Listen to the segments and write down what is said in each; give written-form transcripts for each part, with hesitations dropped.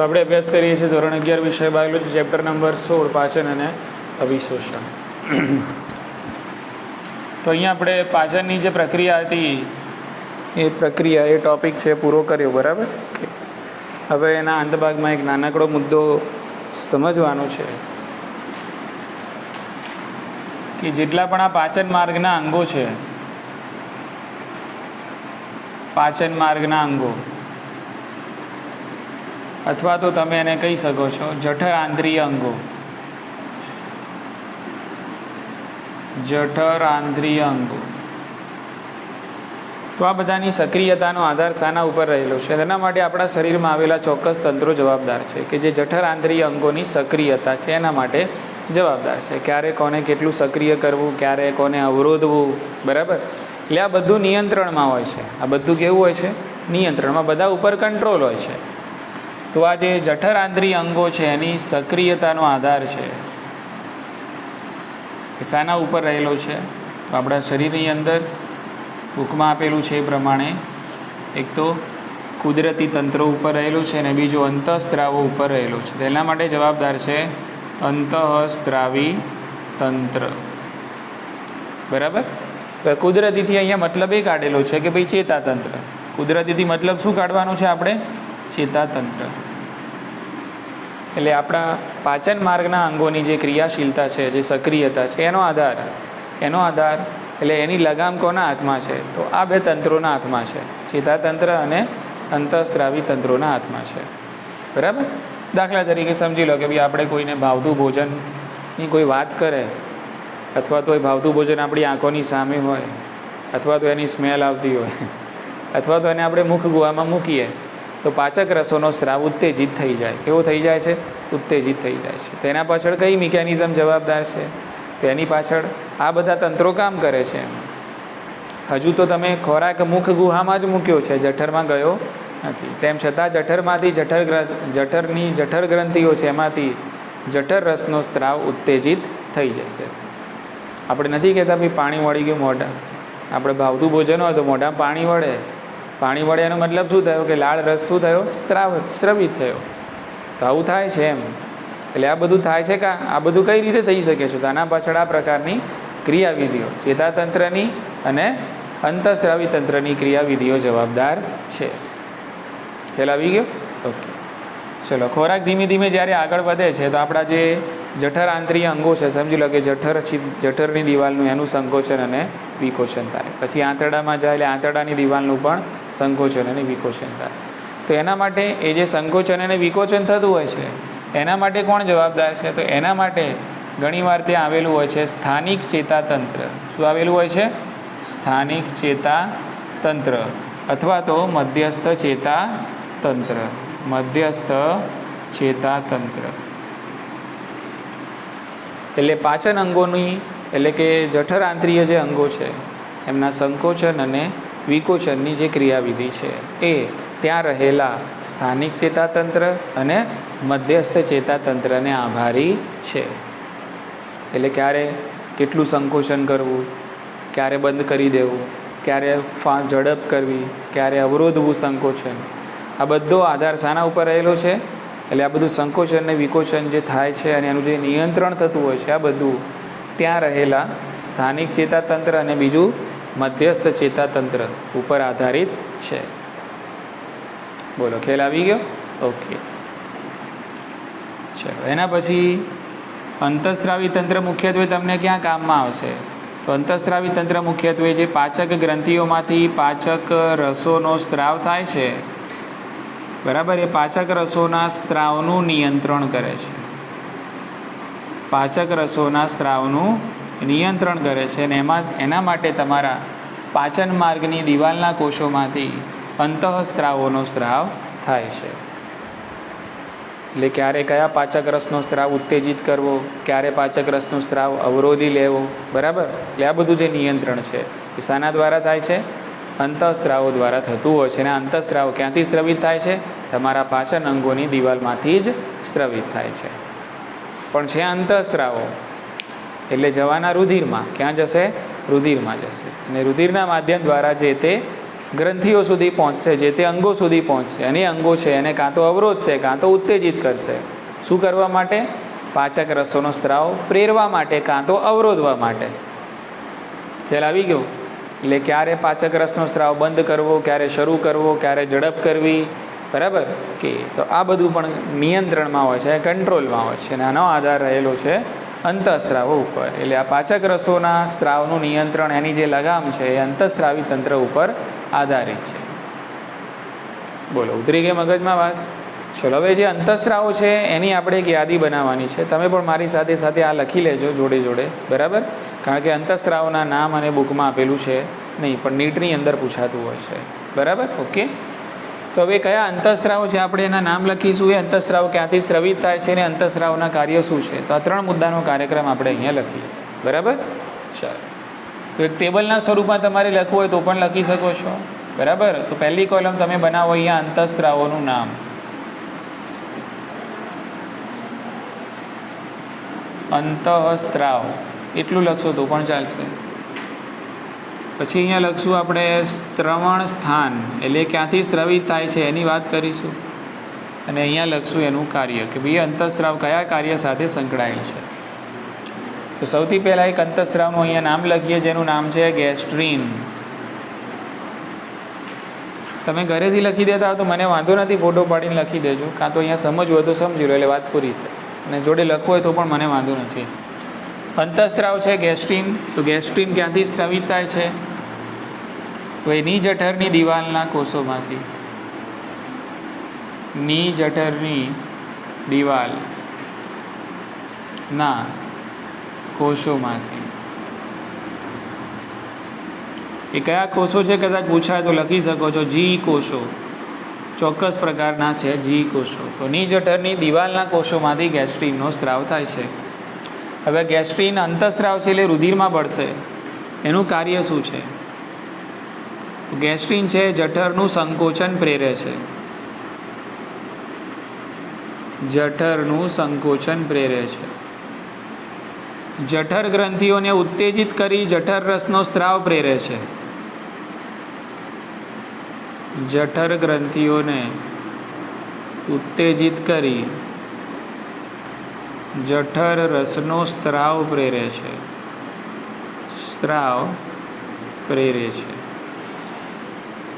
આપણે અભ્યાસ કરીએ છીએ ધોરણ 11 વિષય બાયોલોજી ચેપ્ટર નંબર 16 પાચન અને અભિશોષણ. તો અહીંયા આપણે પાચનની જે પ્રક્રિયા હતી એ પ્રક્રિયા એ ટૉપિક છે પૂરો કર્યો, બરાબર. હવે એના અંત ભાગમાં એક નાનકડો મુદ્દો સમજવાનો છે કે જેટલા પણ આ પાચન માર્ગના અંગો છે, પાચન માર્ગના અંગો અથવા તો તમે એને કહી શકો છો જઠર આંતરીય અંગો, જઠર આંતરીય અંગો. તો આ બધાની સક્રિયતાનો આધાર શાના ઉપર રહેલો છે? તેના માટે આપણા શરીરમાં આવેલા ચોક્કસ તંત્રો જવાબદાર છે કે જે જઠર આંતરીય અંગોની સક્રિયતા છે એના માટે જવાબદાર છે. ક્યારે કોને કેટલું સક્રિય કરવું, ક્યારે કોને અવરોધવું, બરાબર. એટલે આ બધું નિયંત્રણમાં હોય છે. આ બધું કેવું હોય છે? નિયંત્રણમાં, બધા ઉપર કંટ્રોલ હોય છે. તો આ જે જઠર આંતરીય અંગો છે એની સક્રિયતાનો આધાર છે એ શાના ઉપર રહેલો છે? તો આપણા શરીરની અંદર બુકમાં આપેલું છે એ પ્રમાણે એક તો કુદરતી તંત્રો ઉપર રહેલું છે અને બીજું અંતઃસ્ત્રાવો ઉપર રહેલું છે. તેના માટે જવાબદાર છે અંતઃસ્ત્રાવી તંત્ર, બરાબર. કુદરતીથી અહીંયા મતલબ એ કાઢેલો છે કે ભાઈ ચેતાતંત્ર. કુદરતીથી મતલબ શું કાઢવાનું છે આપણે? ચેતાતંત્ર. એટલે આપણા પાચન માર્ગના અંગોની જે ક્રિયાશીલતા છે, જે સક્રિયતા છે એનો આધાર એટલે એની લગામ કોના હાથમાં છે? તો આ બે તંત્રોના હાથમાં છે, ચેતાતંત્ર અને અંતઃસ્ત્રાવી તંત્રોના હાથમાં છે, બરાબર. દાખલા તરીકે સમજી લો કે ભાઈ આપણે કોઈને ભાવતું ભોજનની કોઈ વાત કરે અથવા તો એ ભાવતું ભોજન આપણી આંખોની સામે હોય અથવા તો એની સ્મેલ આવતી હોય અથવા તો એને આપણે મુખ ગુહામાં મૂકીએ તો પાચક રસોનો સ્ત્રાવ ઉત્તેજિત થઈ જાય. કેવો થઈ જાય છે? ઉત્તેજિત થઈ જાય છે. તેના પાછળ કઈ મિકેનિઝમ જવાબદાર છે? તો એની પાછળ આ બધા તંત્રો કામ કરે છે. હજુ તો તમે ખોરાક મુખ ગુહામાં જ મૂક્યો છે, જઠરમાં ગયો નથી. તેમ છતાં જઠરમાંથી જઠર ગ્રંથિઓ છે એમાંથી જઠર રસનો સ્ત્રાવ ઉત્તેજિત થઈ જશે. આપણે નથી કહેતા ભાઈ પાણી વળી ગયું મોઢા, આપણે ભાવતું ભોજન હોય તો મોઢામાં પાણી વળે એનો મતલબ શું થયો? કે લાળ રસ શું થયો? સ્રવિત થયો. તો આવું થાય છે એમ. એટલે આ બધું થાય છે કા? આ બધું કઈ રીતે થઈ શકે છે? તો આના પાછળ આ પ્રકારની ક્રિયાવિધિઓ, ચેતાતંત્રની અને અંતઃસ્રાવી તંત્રની ક્રિયાવિધિઓ જવાબદાર છે. ખ્યાલ આવી ગયો? ઓકે, ચલો. ખોરાક ધીમે ધીમે જ્યારે આગળ વધે છે તો આપણા જે જઠર આંતરીય અંગો છે, સમજી લો કે જઠરની દિવાલનું એનું સંકોચન અને વિકોચન થાય. પછી આંતરડામાં જાય એટલે આંતરડાની દિવાલનું પણ સંકોચન અને વિકોચન થાય. તો એના માટે એ જે સંકોચન અને વિકોચન થતું હોય છે એના માટે કોણ જવાબદાર છે? તો એના માટે ઘણીવાર ત્યાં આવેલું હોય છે સ્થાનિક ચેતાતંત્ર. શું આવેલું હોય છે? સ્થાનિક ચેતાતંત્ર અથવા તો મધ્યસ્થ ચેતાતંત્ર. મધ્યસ્થ ચેતાતંત્ર એટલે પાચન અંગોની, એટલે કે જઠર આંતરીય જે અંગો છે એમના સંકોચન અને વિકોચનની જે ક્રિયાવિધિ છે એ ત્યાં રહેલા સ્થાનિક ચેતાતંત્ર અને મધ્યસ્થ ચેતાતંત્રને આભારી છે. એટલે ક્યારે કેટલું સંકોચન કરવું, ક્યારે બંધ કરી દેવું, ક્યારે ઝડપ કરવી, ક્યારે અવરોધવું સંકોચન, આ બધો આધાર શાના ઉપર રહેલો છે? એટલે આ બધું સંકોચન અને વિકોચન જે થાય છે અને એનું જે નિયંત્રણ થતું હોય છે આ બધું ત્યાં રહેલા સ્થાનિક ચેતાતંત્ર અને બીજું મધ્યસ્થ ચેતાતંત્ર ઉપર આધારિત છે. બોલો, ખ્યાલ આવી ગયો? ઓકે, ચલો. એના પછી અંતઃસ્ત્રાવી તંત્ર મુખ્યત્વે તમને ક્યાં કામમાં આવશે? તો અંતઃસ્ત્રાવી તંત્ર મુખ્યત્વે જે પાચક ગ્રંથિઓમાંથી પાચક રસોનો સ્ત્રાવ થાય છે, બરાબર, એ પાચક રસોના સ્ત્રાવનું નિયંત્રણ કરે છે. પાચક રસોના સ્ત્રાવનું નિયંત્રણ કરે છે અને એના માટે તમારા પાચન માર્ગની દિવાલના કોષોમાંથી અંતઃસ્ત્રાવોનો સ્ત્રાવ થાય છે. એટલે ક્યારે કયા પાચક રસનો સ્ત્રાવ ઉત્તેજિત કરવો, ક્યારે પાચક રસનો સ્ત્રાવ અવરોધી લેવો, બરાબર. એટલે આ બધું જે નિયંત્રણ છે એ શાના દ્વારા થાય છે? અંતઃસ્ત્રાવો દ્વારા થતું હોય છે. અને અંતઃસ્ત્રાવો ક્યાંથી સ્રવિત થાય છે? તમારા પાચન અંગોની દિવાલમાંથી જ સ્રવિત થાય છે. પણ છે અંતઃસ્ત્રાવો એટલે જવાના રુધિરમાં. ક્યાં જશે? રુધિરમાં જશે. અને રુધિરના માધ્યમ દ્વારા જે તે ગ્રંથિઓ સુધી પહોંચશે, જે તે અંગો સુધી પહોંચશે, અને અંગો છે એને કાં તો અવરોધશે કાં તો ઉત્તેજિત કરશે. શું કરવા માટે? પાચક રસોનો સ્ત્રાવ પ્રેરવા માટે કાં તો અવરોધવા માટે. ખ્યાલ આવી ગયો? એટલે ક્યારે પાચક રસનો સ્ત્રાવ બંધ કરવો, ક્યારે શરૂ કરવો, ક્યારે ઝડપ કરવી, બરાબર કે? તો આ બધું પણ નિયંત્રણમાં હોય છે, કંટ્રોલમાં હોય છે, અને આનો આધાર રહેલો છે અંતઃસ્રાવો ઉપર. એટલે આ પાચક રસોના સ્ત્રાવનું નિયંત્રણ, એની જે લગામ છે એ અંતઃસ્રાવી તંત્ર ઉપર આધારિત છે. બોલો, ઉતરી ગઈ મગજમાં વાત? ચલો, હવે જે અંતઃસ્રાવો છે એની આપણે એક યાદી બનાવવાની છે. તમે પણ મારી સાથે સાથે આ લખી લેજો જોડે જોડે, બરાબર? કારણ કે અંતઃસ્રાવના નામ અને બુકમાં આપેલું છે નહીં, પણ નીટની અંદર પૂછાતું હોય છે, બરાબર? ઓકે. તો હવે કયા અંતઃસ્રાવો છે આપણે એના નામ લખીશું. એ અંતઃસ્રાવ ક્યાંથી સ્ત્રવિત થાય છે અને અંતઃસ્રાવના કાર્ય શું છે, તો આ 3 મુદ્દાનો કાર્યક્રમ આપણે અહીંયા લખીએ, બરાબર? ચાલો, તો એક ટેબલના સ્વરૂપમાં તમારે લખવું હોય તો પણ લખી શકો છો, બરાબર? તો પહેલી કોલમ તમે બનાવો અહીંયા અંતઃસ્રાવોનું નામ. અંતઃસ્રાવ એટલું લખશો તો પણ ચાલશે. પછી અહીંયા લખશું આપણે સ્ત્રવણ સ્થાન, એટલે ક્યાંથી સ્ત્રવિત થાય છે એની વાત કરીશું. અને અહીંયા લખશું એનું કાર્ય, કે ભાઈ અંતઃસ્રાવ કયા કાર્ય સાથે સંકળાયેલ છે. તો સૌથી પહેલાં એક અંતઃસ્રાવનું અહીંયા નામ લખીએ, જેનું નામ છે ગેસ્ટ્રીન. તમે ઘરેથી લખી દેતા હો તો મને વાંધો નથી, ફોટો પાડીને લખી દેજો, કાં તો અહીંયા સમજવું હોય તો સમજી લો, એટલે વાત પૂરી થાય. અને જોડે લખવું હોય તો પણ મને વાંધો નથી. અંતઃસ્રાવ છે ગેસ્ટ્રીન. તો ગેસ્ટ્રીન ક્યાંથી સ્ત્રવિત થાય છે? તો એ ની જઠરની દિવાલના કોષોમાંથી, ની જઠરની દિવાલના કોષોમાંથી. એ કયા કોષો છે કદાચ પૂછાય તો લખી શકો છો, જી કોષો. ચોક્કસ પ્રકારના છે જી કોષો. તો ની જઠરની દિવાલના કોષોમાંથી ગેસ્ટ્રીનનો સ્ત્રાવ થાય છે. હવે ગેસ્ટ્રીન અંતઃસ્રાવ છે એટલે રુધિરમાં ભળશે. એનું કાર્ય શું છે? તો ગેસ્ટ્રીન છે જઠરનું સંકોચન પ્રેરે છે. જઠરનું સંકોચન પ્રેરે છે. જઠર ગ્રંથિઓને ઉત્તેજિત કરી જઠર રસનો સ્ત્રાવ પ્રેરે છે. જઠર ગ્રંથિઓને ઉત્તેજિત કરી જઠર રસનો સ્ત્રાવ પ્રેરે છે. સ્ત્રાવ પ્રેરે છે.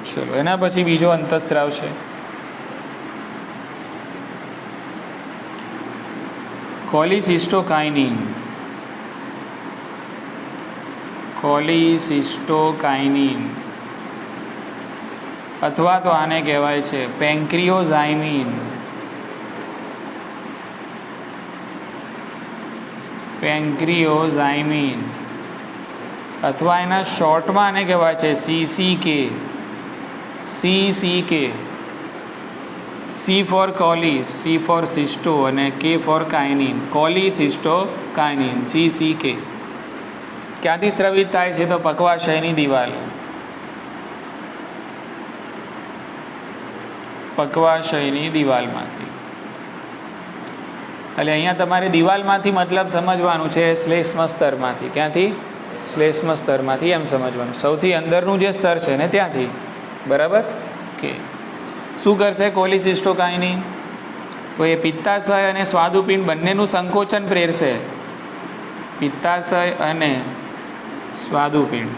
ચલો, એના પછી બીજો અંતઃસ્રાવ છે કોલિસિસ્ટોકાઇનિન. કોલિસિસ્ટોકાઇનિન અથવા તો આને કહેવાય છે પેન્ક્રિયોઝાઇમિન. પેન્ક્રિયોઝાઇમિન અથવા એના શોર્ટમાં આને કહેવાય છે CCK. CCK. C ફોર કોલી, C ફોર સિસ્ટો અને K ફોર કાઇનિન. કોલિસિસ્ટોકાઇનિન, CCK. ક્યાંથી સ્રવિત થાય છે? તો પક્વાશયની દિવાલ. પક્વાશયની દિવાલમાંથી. એટલે અહીંયા તમારે દિવાલમાંથી મતલબ સમજવાનું છે શ્લેષ્મ સ્તરમાંથી. ક્યાંથી? શ્લેષ્મ સ્તરમાંથી એમ સમજવાનું. સૌથી અંદરનું જે સ્તર છે ને ત્યાંથી, બરાબર કે? શું કરશે કોલિસિસ્ટોકાઇનિન? તો એ પિત્તાશય અને સ્વાદુપિંડ બંનેનું સંકોચન પ્રેરશે. પિત્તાશય અને સ્વાદુપિંડ.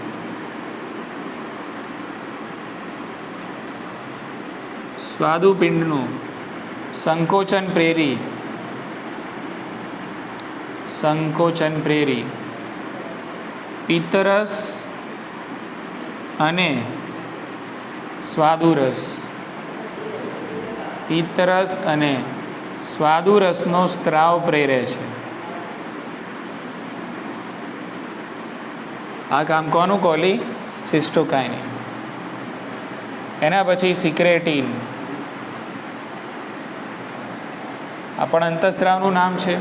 સ્વાદુપિંડનું સંકોચન પ્રેરી પિત્તરસ અને સ્વાદુરસ. પિત્તરસ અને સ્વાદુરસનો સ્ત્રાવ પ્રેરે છે. આ કામ કોનું? કોલિસિસ્ટોકાઇનિન. એના પછી સિક્રેટિન. આ પણ અંતઃસ્રાવનું નામ છે.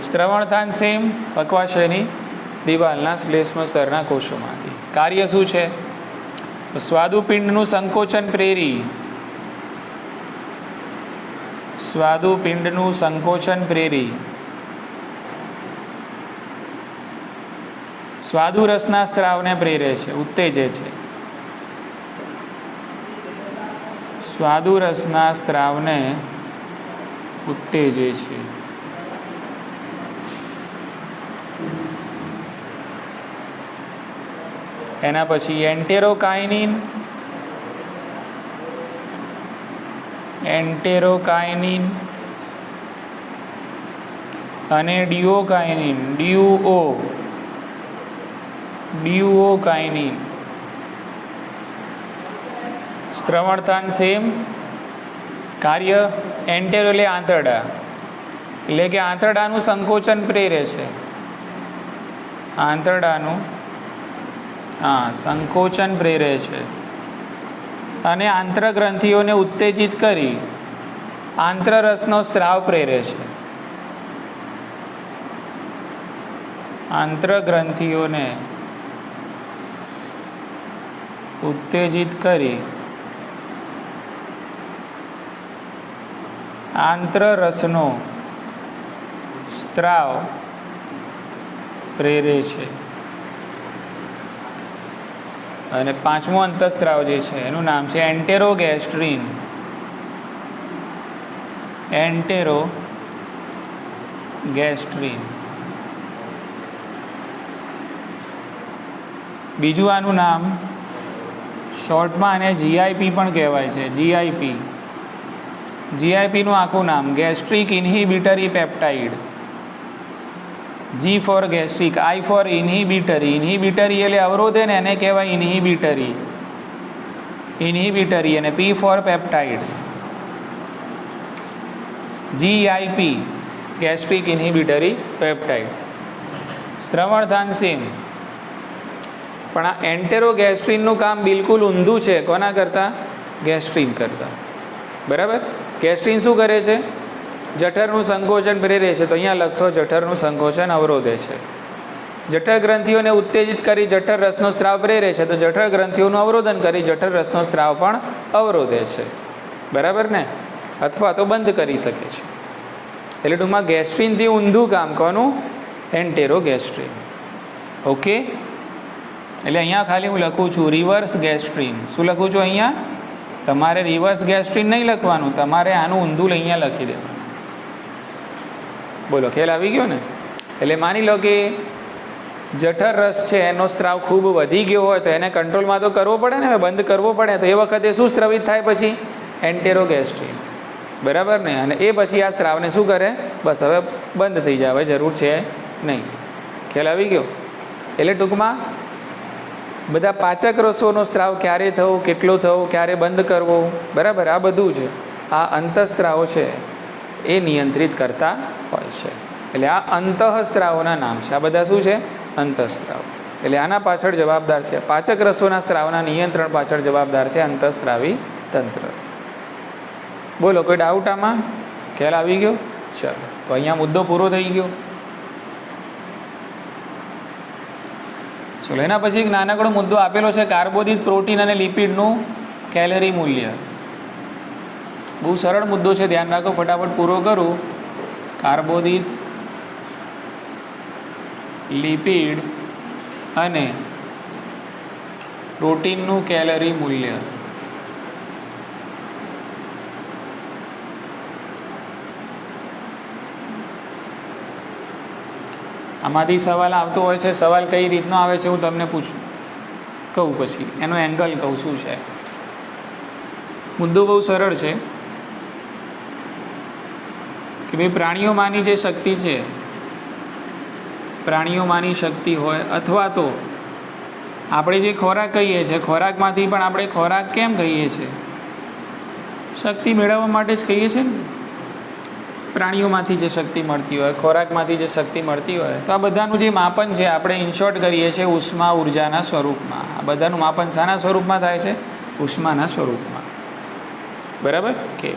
સ્ત્રવણસ્થાન સેમ, પક્વાશયની દિવાલના શ્લેષ્મ સ્તરના કોષોમાંથી. કાર્ય શું છે? તો સ્વાદુપિંડનું સંકોચન પ્રેરી. સ્વાદુપિંડનું સંકોચન પ્રેરી સ્વાદુરસના સ્ત્રાવને પ્રેરે છે, ઉત્તેજે છે. સ્વાદુ રસના સ્ત્રાવને ઉત્તેજે છે. એના પછી એન્ટેરોકાઇનિન અને ડ્યુઓકાઇનિન. શ્રવણતાન સેમ. કાર્ય એન્ટેરો એટલે આંતરડા, એટલે કે આંતરડાનું સંકોચન પ્રેરે છે. આંતરડાનું સંકોચન પ્રેરે છે અને આંતરગ્રંથિઓને ઉત્તેજિત કરી આંતરરસનો સ્ત્રાવ પ્રેરે છે. આંતરગ્રંથિઓને ઉત્તેજિત કરી આંતરરસનો સ્ત્રાવ પ્રેરે છે. અને પાંચમો અંતઃસ્ત્રાવ જે છે એનું નામ છે એન્ટેરોગેસ્ટ્રીન. બીજું આનું નામ શોર્ટમાં આને જીઆઈપી પણ કહેવાય છે. જીઆઈપીનું આખું નામ gastric inhibitory peptide. G for gastric, I for inhibitory. Inhibitory એટલે અવરોધે ને એને કહેવાય ઇન્હિબિટરી. અને P for peptide. GIP gastric inhibitory peptide. શ્રવણધાન સેમ. પણ આ એન્ટેરોગેસ્ટ્રીનનું કામ બિલકુલ ઊંધું છે. કોના કરતાં? ગેસ્ટ્રીન કરતાં. બરાબર. ગેસ્ટ્રીન શું કરે છે? જઠરનું સંકોચન પ્રેરે છે. તો અહીંયા લખશો જઠરનું સંકોચન અવરોધે છે. જઠર ગ્રંથિઓને ઉત્તેજિત કરી જઠર રસનો સ્ત્રાવ પ્રેરે છે. તો જઠર ગ્રંથિઓનું અવરોધન કરી જઠર રસનો સ્ત્રાવ પણ અવરોધે છે. બરાબર ને? અથવા તો બંધ કરી શકે છે. એટલે ટૂંકમાં ગેસ્ટ્રીનથી ઊંધું કામ કોનું? એન્ટેરોગેસ્ટ્રીન. ઓકે. એટલે અહીંયા ખાલી હું લખું છું રિવર્સ ગેસ્ટ્રીન. શું લખું છું અહીંયા? તમારે રિવર્સ ગેસ્ટ્રીન નહીં લખવાનું, તમારે આનું ઊંધું અહીંયા લખી દેવાનું. બોલો, ખ્યાલ આવી ગયો ને? એટલે માની લો કે જઠર રસ છે એનો સ્ત્રાવ ખૂબ વધી ગયો હોય તો એને કંટ્રોલમાં તો કરવો પડે ને, બંધ કરવો પડે. તો એ વખતે શું સ્ત્રવિત થાય? પછી એન્ટેરોગેસ્ટ્રીન. બરાબર ને? અને એ પછી આ સ્ત્રાવને શું કરે? બસ હવે બંધ થઈ જાય, હવે જરૂર છે નહીં. ખ્યાલ આવી ગયો? એટલે ટૂંકમાં બધા પાચક રસોનો સ્ત્રાવ ક્યારે થવો, કેટલો થવો, ક્યારે બંધ કરવો, બરાબર, આ બધું જ આ અંતઃસ્ત્રાવો છે એ નિયંત્રિત કરતા હોય છે. એટલે આ અંતઃસ્ત્રાવોના નામ છે. આ બધા શું છે? અંતઃસ્ત્રાવ. એટલે આના પાછળ જવાબદાર છે, પાચક રસોના સ્ત્રાવના નિયંત્રણ પાછળ જવાબદાર છે અંતઃસ્ત્રાવી તંત્ર. બોલો, કોઈ ડાઉટ આમાં? ખ્યાલ આવી ગયો? ચલો, તો અહીંયા મુદ્દો પૂરો થઈ ગયો. ચલો, એના પછી એક નાનકડો મુદ્દો આપેલો છે કાર્બોદિત, પ્રોટીન અને લિપિડનું કેલરી મૂલ્ય. બહુ સરળ મુદ્દો છે, ધ્યાન રાખો, ફટાફટ પૂરો કરું. કાર્બોદિત, લિપિડ અને પ્રોટીનનું કેલરી મૂલ્ય. આમાંથી સવાલ આવતો હોય છે. સવાલ કઈ રીતનો આવે છે હું તમને કહું, પછી એનો એંગલ કહું શું છે. મુદ્દો બહુ સરળ છે કે ભાઈ પ્રાણીઓમાંની જે શક્તિ છે, પ્રાણીઓમાંની શક્તિ હોય અથવા તો આપણે જે ખોરાક કહીએ છીએ, ખોરાકમાંથી પણ આપણે ખોરાક કેમ કહીએ છીએ? શક્તિ મેળવવા માટે જ કહીએ છીએ ને. પ્રાણીઓમાંથી જે શક્તિ મળતી હોય, ખોરાકમાંથી જે શક્તિ મળતી હોય, તો આ બધાનું જે માપન છે આપણે ઇનશોર્ટ કરીએ છીએ ઉષ્મા ઉર્જાના સ્વરૂપમાં. આ બધાનું માપન શાના સ્વરૂપમાં થાય છે? ઉષ્માના સ્વરૂપમાં. બરાબર કે?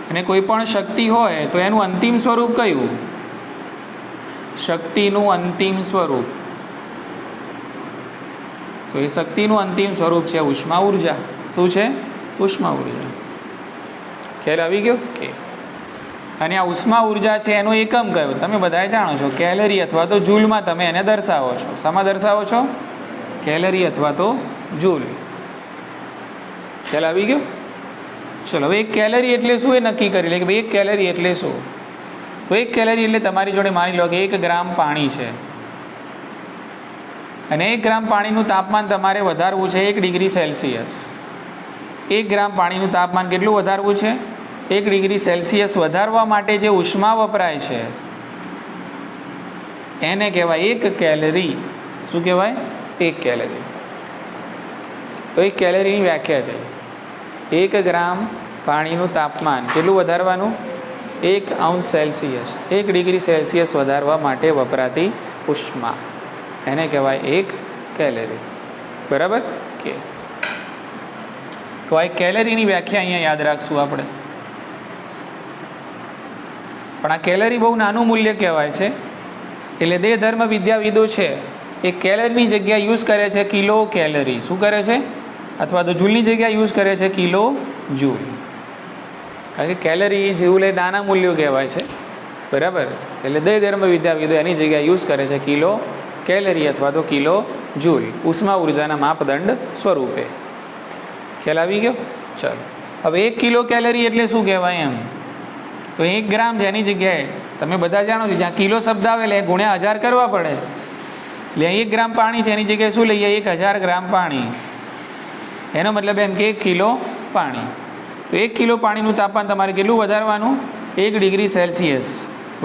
અને કોઈ પણ શક્તિ હોય તો એનું અંતિમ સ્વરૂપ કયું? શક્તિનું અંતિમ સ્વરૂપ. તો એ શક્તિનું અંતિમ સ્વરૂપ છે ઉષ્મા ઉર્જા. શું છે? ઉષ્મા ઉર્જા. ખ્યાલ આવી ગયો કે? અને આ ઉષ્મા ઉર્જા છે એનો એકમ કયો? તમે બધાએ જાણો છો, કેલરી અથવા તો જૂલમાં તમે એને દર્શાવો છો. શામાં દર્શાવો છો? કેલરી અથવા તો જૂલ. ખ્યાલ આવી ગયો? ચલો હવે 1 કેલરી એટલે શું એ નક્કી કરી લે કે ભાઈ 1 કેલરી એટલે શું. તો 1 કેલરી એટલે તમારી જોડે માની લો કે 1 ગ્રામ પાણી છે અને 1 ગ્રામ પાણીનું તાપમાન તમારે વધારવું છે 1 ડિગ્રી સેલ્સિયસ. 1 ગ્રામ પાણીનું તાપમાન કેટલું વધારવું છે? 1 ડિગ્રી સેલ્સિયસ વધારવા માટે જે ઉષ્મા વપરાય છે એને કહેવાય 1 કેલરી. શું કહેવાય? 1 કેલરી. તો 1 કેલરીની વ્યાખ્યા થઈ. 1 ગ્રામ પાણીનું તાપમાન કેટલું વધારવાનું? 1 અંશ સેલ્સિયસ, 1 ડિગ્રી સેલ્સિયસ વધારવા માટે વપરાતી ઉષ્મા એને કહેવાય 1 કેલરી. બરાબર કે તો આ કેલરીની વ્યાખ્યા અહીંયા યાદ રાખશું આપણે. પણ આ કેલરી બહુ નાનું મૂલ્ય કહેવાય છે એટલે દેહ ધર્મ વિદ્યાવિદો છે એ કેલરીની જગ્યા યુઝ કરે છે કિલો કેલરી. શું કરે છે? અથવા તો જૂલની જગ્યા યુઝ કરે છે કિલો જૂલ. કારણ કે કેલરી જૂલ એ નાના મૂલ્યો કહેવાય છે. બરાબર. એટલે દેહ ધર્મ વિદ્યાવિદો એની જગ્યા યુઝ કરે છે કિલો કેલરી અથવા તો કિલો જૂલ ઉષ્મા ઉર્જાના માપદંડ સ્વરૂપે. ખ્યાલ આવી ગયો? ચાલો હવે 1 કિલો કેલરી એટલે શું કહેવાય એમ? તો 1 ગ્રામ જેની જગ્યાએ તમે બધા જાણો છો જ્યાં કિલો શબ્દ આવે એટલે ગુણ્યા 1000 કરવા પડે. એટલે 1 ગ્રામ પાણી છે એની જગ્યાએ શું લઈએ? 1000 ગ્રામ પાણી. એનો મતલબ એમ કે 1 કિલો પાણી. તો 1 કિલો પાણીનું તાપમાન તમારે કેટલું વધારવાનું? 1 ડિગ્રી સેલ્સિયસ.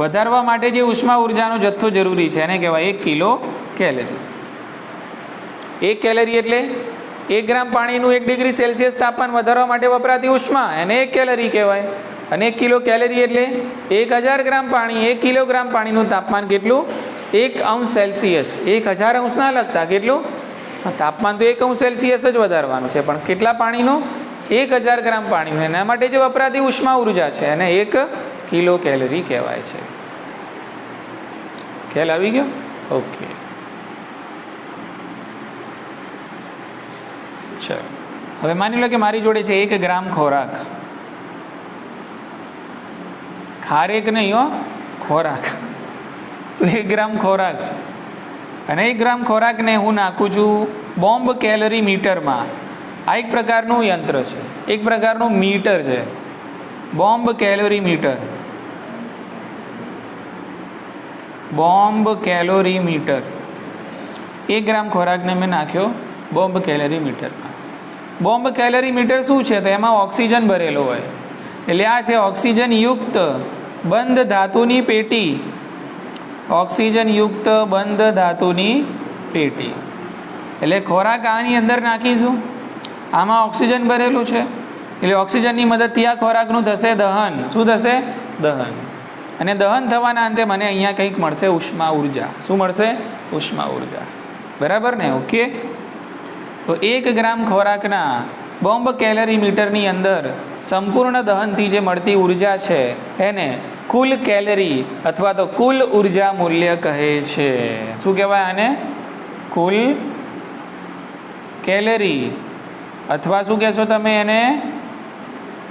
વધારવા માટે જે ઉષ્મા ઉર્જાનો જથ્થો જરૂરી છે એને કહેવાય 1 કિલો કેલરી. 1 કેલરી એટલે 1 ગ્રામ પાણીનું 1 ડિગ્રી સેલ્સિયસ તાપમાન વધારવા માટે વપરાતી ઉષ્મા એને 1 કેલરી કહેવાય. અને 1 કિલો કેલરી એટલે 1000 ગ્રામ પાણી. 1 કિલોગ્રામ પાણીનું તાપમાન કેટલું? 1 અંશ સેલ્સિયસ. 1000 અંશ ના લખતા કેટલું? તાપમાન તો 1 અંશ સેલ્સિયસ જ વધારવાનું છે પણ કેટલા પાણીનું? 1000 ગ્રામ પાણીનું. એના માટે જે વપરાતી ઉષ્મા ઉર્જા છે એને 1 કિલો કેલરી કહેવાય છે. ખ્યાલ આવી ગયો? ઓકે ચલો હવે માની લો કે મારી જોડે છે 1 ગ્રામ ખોરાક. ખારેક નહીં હો, ખોરાક. તો 1 ગ્રામ ખોરાક છે અને 1 ગ્રામ ખોરાકને હું નાખું છું બોમ્બ કેલરી મીટરમાં. આ એક પ્રકારનું યંત્ર છે, એક પ્રકારનું મીટર છે, bomb calorimeter. Bomb calorimeter. 1 gram ખોરાકને મેં નાખ્યો બોમ્બ કેલરી મીટરમાં. બોમ્બ કેલરી મીટર શું છે? તો એમાં ઓક્સિજન ભરેલો હોય. એટલે આ છે ઓક્સિજન યુક્ત બંધ ધાતુની પેટી. ઓક્સિજન યુક્ત બંધ ધાતુની પેટી. એટલે ખોરાક આની અંદર નાખીશું. આમાં ઓક્સિજન ભરેલું છે એટલે ઓક્સિજનની મદદથી આ ખોરાકનું થશે દહન. શું થશે? દહન. અને દહન થવાના અંતે મને અહીંયા કંઈક મળશે ઉષ્મા ઉર્જા. શું મળશે? ઉષ્મા ઉર્જા. બરાબર ને? ઓકે. તો 1 ગ્રામ ખોરાકના બોમ્બ કેલરી મીટરની અંદર સંપૂર્ણ દહનથી જે મળતી ઉર્જા છે એને કુલ કેલરી અથવા તો કુલ ઉર્જા મૂલ્ય કહે છે. શું કહેવાય આને? કુલ કેલરી અથવા શું કહેશો તમે એને?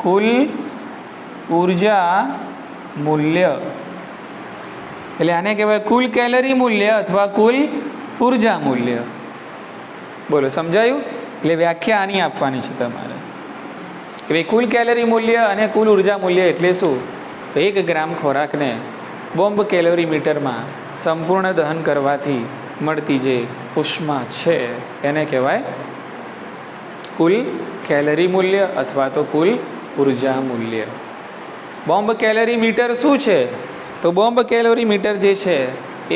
કુલ ઉર્જા મૂલ્ય. એટલે આને કહેવાય કુલ કેલરી મૂલ્ય અથવા કુલ ઉર્જા મૂલ્ય. બોલો સમજાયું? એટલે વ્યાખ્યા આની આપવાની છે તમારે કે ભાઈ કુલ કેલરી મૂલ્ય અને કુલ ઉર્જા મૂલ્ય એટલે શું? તો 1 ગ્રામ ખોરાકને બોમ્બ કેલોરી મીટરમાં સંપૂર્ણ દહન કરવાથી મળતી જે ઉષ્મા છે એને કહેવાય કુલ કેલરી મૂલ્ય અથવા તો કુલ ઉર્જા મૂલ્ય. બોમ્બ કેલરી મીટર શું છે? તો બોમ્બ કેલોરી મીટર જે છે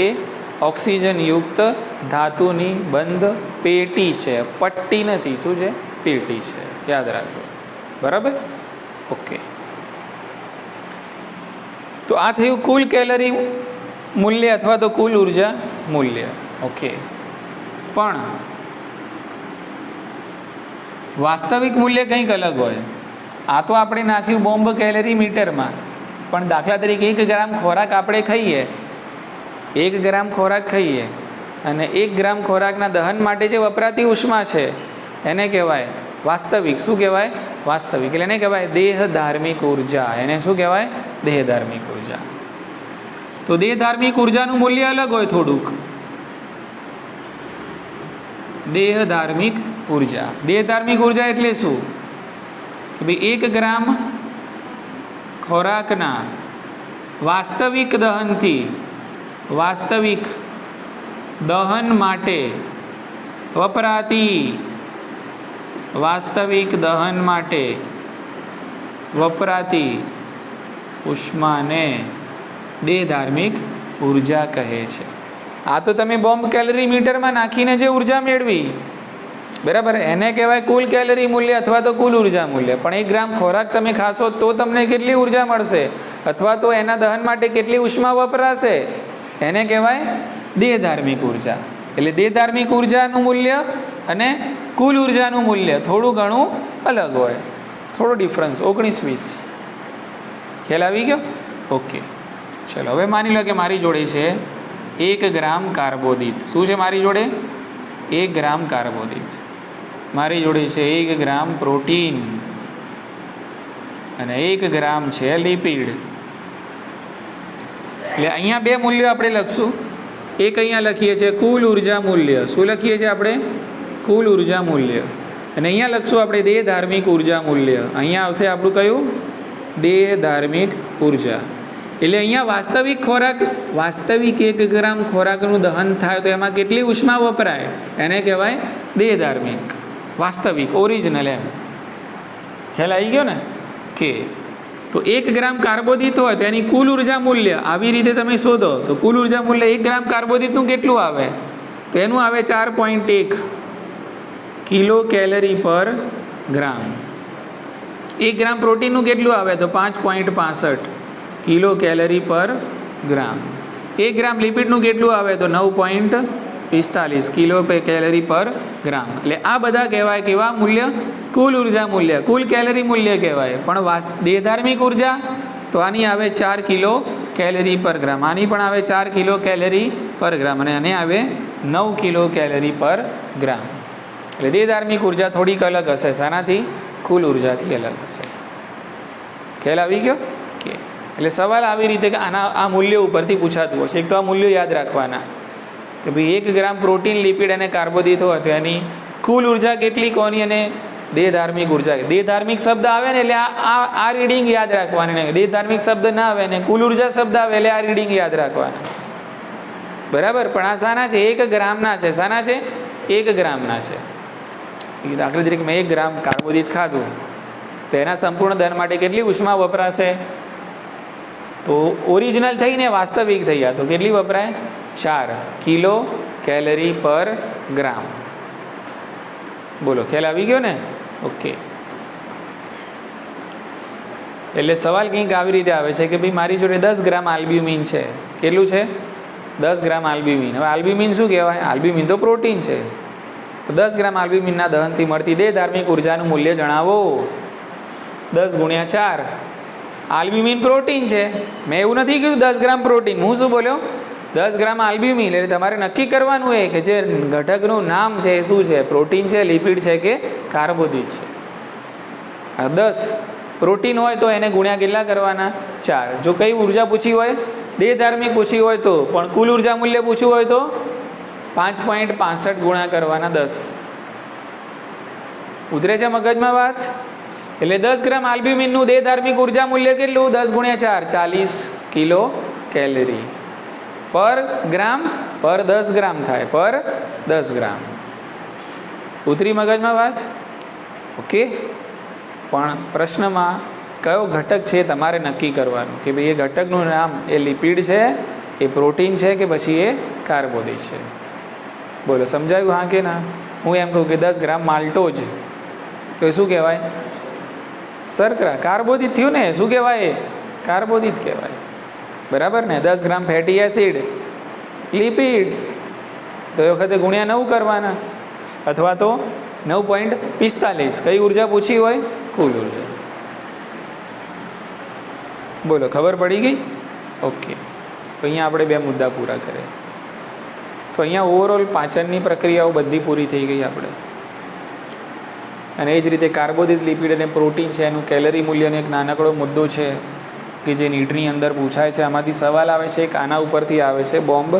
એ ઓક્સિજન યુક્ત ધાતુની બંધ પેટી છે. પટ્ટી નથી. શું છે? પેટી છે. યાદ રાખજો. બરાબર? ઓકે. તો આ થયું કુલ કેલરી મૂલ્ય અથવા તો કુલ ઉર્જા મૂલ્ય. ઓકે. પણ વાસ્તવિક મૂલ્ય કંઈક અલગ હોય. આ તો આપણે નાખ્યું બોમ્બ કેલરી મીટરમાં પણ દાખલા તરીકે 1 ગ્રામ ખોરાક આપણે ખાઈએ, 1 ગ્રામ ખોરાક ખાઈએ અને 1 ગ્રામ ખોરાકના દહન માટે જે વપરાતી ઉષ્મા છે એને કહેવાય વાસ્તવિક. શું કહેવાય? વાસ્તવિક. એટલે એને કહેવાય દેહ ધાર્મિક ઉર્જા. એને શું કહેવાય? દેહ ધાર્મિક ઉર્જા. તો દેહ ધાર્મિક ઉર્જાનું મૂલ્ય અલગ હોય થોડુંક. દેહ ધાર્મિક ઉર્જા. દેહ ધાર્મિક ઉર્જા એટલે શું? કે ભાઈ 1 ગ્રામ ખોરાકના વાસ્તવિક દહનથી વાસ્તવિક દહન માટે વપરાતી વાસ્તવિક દહન માટે વપરાતી ઉષ્માને દેહધાર્મિક ઉર્જા કહે છે. આ તો તમે બોમ્બ કેલરી મીટરમાં નાખીને જે ઉર્જા મેળવી, બરાબર, એને કહેવાય કુલ કેલરી મૂલ્ય અથવા તો કુલ ઉર્જા મૂલ્ય. પણ 1 ગ્રામ ખોરાક તમે ખાશો તો તમને કેટલી ઉર્જા મળશે અથવા તો એના દહન માટે કેટલી ઉષ્મા વપરાશે, એને કહેવાય દેહધાર્મિક ઉર્જા. એટલે દેહધાર્મિક ઉર્જાનું મૂલ્ય અને કુલ ઉર્જાનું મૂલ્ય થોડું ઘણું અલગ હોય, થોડો ડિફરન્સ 19-20. ખ્યાલ આવી ગયો? ઓકે, ચલો હવે માની લો કે મારી જોડે છે 1 ગ્રામ કાર્બોદિત. શું છે મારી જોડે? 1 ગ્રામ કાર્બોદિત. મારી જોડે છે 1 ગ્રામ પ્રોટીન અને 1 ગ્રામ છે લિપિડ. એટલે અહીંયા 2 મૂલ્યો આપણે લખશું. એક અહીંયા લખીએ છીએ કુલ ઉર્જા મૂલ્ય. શું લખીએ છીએ આપણે? કુલ ઉર્જા મૂલ્ય. અને અહીંયા લખશું આપણે દેહધાર્મિક ઉર્જા મૂલ્ય. અહીંયા આવશે આપણું કયું? દેહધાર્મિક ઉર્જા. એટલે અહીંયા વાસ્તવિક ખોરાક, વાસ્તવિક 1 ગ્રામ ખોરાકનું દહન થાય તો એમાં કેટલી ઉષ્મા વપરાય, એને કહેવાય દેહધાર્મિક, વાસ્તવિક, ઓરિજિનલ. એમ ખ્યાલ આવી ગયો ને? કે તો 1 ગ્રામ કાર્બોદિત હોય તો એની કુલ ઉર્જા મૂલ્ય આવી રીતે તમે શોધો તો કુલ ઉર્જા મૂલ્ય 1 ગ્રામ કાર્બોદિતનું કેટલું આવે? તો એનું આવે 4.1 કિલો કેલરી પર ગ્રામ. 1 ગ્રામ પ્રોટીનનું કેટલું આવે? તો 5.65 કિલો કેલરી પર ગ્રામ. 1 ગ્રામ લિપિડનું કેટલું આવે? તો 9.45 કિલો કેલરી પર ગ્રામ. એટલે આ બધા કહેવાય કેવા મૂલ્ય? કુલ ઉર્જા મૂલ્ય, કુલ કેલરી મૂલ્ય કહેવાય. પણ દેહધાર્મિક ઉર્જા તો આની આવે 4 કિલો કેલરી પર ગ્રામ. આની પણ આવે 4 કિલો કેલરી પર ગ્રામ અને આને આવે 9 કિલો કેલરી પર ગ્રામ. એટલે દેહધાર્મિક ઉર્જા થોડીક અલગ હશે. શાનાથી? કુલ ઉર્જાથી અલગ હશે. ખ્યાલ આવી ગયો? કે એટલે સવાલ આવી રીતે કે આના આ મૂલ્યો ઉપરથી પૂછાતું હશે. એક તો આ મૂલ્યો યાદ રાખવાના કે ભાઈ 1 ગ્રામ પ્રોટીન, લિપિડ અને કાર્બોદિત હોય તો એની કુલ ઉર્જા કેટલી કોની અને દેહધાર્મિક ઉર્જા. દેહધાર્મિક શબ્દ આવે ને એટલે આ રીડિંગ યાદ રાખવાની. નહીં દેહધાર્મિક શબ્દ ના આવે ને કુલ ઉર્જા શબ્દ આવે એટલે આ રીડિંગ યાદ રાખવાના. બરાબર? પણ આ શાના છે? 1 ગ્રામના છે. શાના છે? 1 ગ્રામના છે. દાખલા તરીકે મેં 1 ગ્રામ કાર્બોદિત ખાધું તો એના સંપૂર્ણ દહન માટે કેટલી ઉષ્મા વપરાશે? તો ઓરિજિનલ થઈને વાસ્તવિક થઈ ગયા તો કેટલી વપરાય? 4 કિલો કેલરી પર ગ્રામ. બોલો, ખ્યાલ આવી ગયો ને? ઓકે. એટલે સવાલ કંઈક આવી રીતે આવે છે કે ભાઈ મારી જોડે 10 ગ્રામ આલ્બ્યુમિન છે. કેટલું છે? 10 ગ્રામ આલ્બ્યુમિન. હવે આલ્બ્યુમિન શું કહેવાય? આલ્બ્યુમિન તો પ્રોટીન છે. તો 10 ગ્રામ આલ્બ્યુમિનના દહનથી મળતી દેહધાર્મિક ઉર્જાનું મૂલ્ય જણાવો. 10 × 4. આલ્બ્યુમિન પ્રોટીન છે. મેં એવું નથી કીધું 10 ગ્રામ પ્રોટીન. હું શું બોલ્યો? 10 ગ્રામ આલ્બ્યુમિન. એટલે તમારે નક્કી કરવાનું એ કે જે ઘટકનું નામ છે એ શું છે? પ્રોટીન છે, લિપિડ છે કે કાર્બોદિત છે. 10 પ્રોટીન હોય તો એને ગુણ્યા કેટલા કરવાના? 4. જો કઈ ઉર્જા પૂછી હોય? દેહધાર્મિક પૂછી હોય તો. પણ કુલ ઉર્જા મૂલ્ય પૂછ્યું હોય તો 5.65 ગુણ્યા કરવાના 10. ઉતરે છે મગજમાં વાત? એટલે 10 ગ્રામ આલ્બ્યુમિનનું દેહધાર્મિક ઉર્જા મૂલ્ય કેટલું? 10 × 4 40 કિલો કેલરી પર ગ્રામ. પર 10 ગ્રામ થાય. પર 10 ગ્રામ. ઉતરી મગજમાં વાત? ઓકે. પણ પ્રશ્નમાં કયો ઘટક છે તમારે નક્કી કરવાનું કે ભાઈ એ ઘટકનું નામ એ લિપિડ છે, એ પ્રોટીન છે કે પછી એ કાર્બોદિત છે. બોલો, સમજાયું? હા કે ના? હું એમ કહું કે 10 ગ્રામ માલ્ટોજ તો એ શું કહેવાય? શર્કરા. કાર્બોદિત થયું ને? શું કહેવાય? કાર્બોદિત કહેવાય. બરાબર ને? 10 ગ્રામ ફેટી એસિડ, લિપિડ તો એ વખતે ગુણ્યા 9 કરવાના અથવા તો 9.45. કઈ ઉર્જા પૂછી હોય? કુલ ઉર્જા. બોલો, ખબર પડી ગઈ? ઓકે. તો અહીંયા આપણે 2 મુદ્દા પૂરા કર્યા. તો અહીંયા ઓવરઓલ પાચનની પ્રક્રિયાઓ બધી પૂરી થઈ ગઈ આપણે. અને એ જ રીતે કાર્બોદિત, લિપિડ અને પ્રોટીન છે એનું કેલરી મૂલ્યનો એક નાનકડો મુદ્દો છે કે જે નીટની અંદર પૂછાય છે. આમાંથી સવાલ આવે છે એક આના ઉપરથી આવે છે, બોમ્બ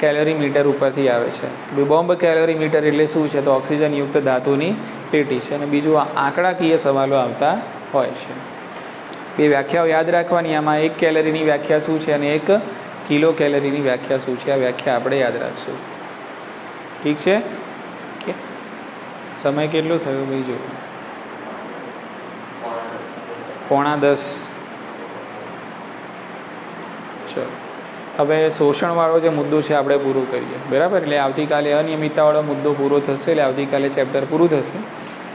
કેલરી મીટર ઉપરથી આવે છે. બોમ્બ કેલરી મીટર એટલે શું છે? તો ઓક્સિજનયુક્ત ધાતુની પેટી છે અને બીજું આંકડાકીય સવાલો આવતા હોય છે. બે વ્યાખ્યાઓ યાદ રાખવાની. આમાં 1 કેલરીની વ્યાખ્યા શું છે અને 1 કિલો કેલરીની વ્યાખ્યા શું છે. આ વ્યાખ્યા આપણે યાદ રાખશું. ઠીક છે કે સમય કેટલો થયો ભાઈ? જો 9:45. ચલો હવે શોષણવાળો જે મુદ્દો છે આપણે પૂરો કરીએ. બરાબર, એટલે આવતીકાલે અનિયમિતતાવાળો મુદ્દો પૂરો થશે, એટલે આવતીકાલે ચેપ્ટર પૂરું થશે.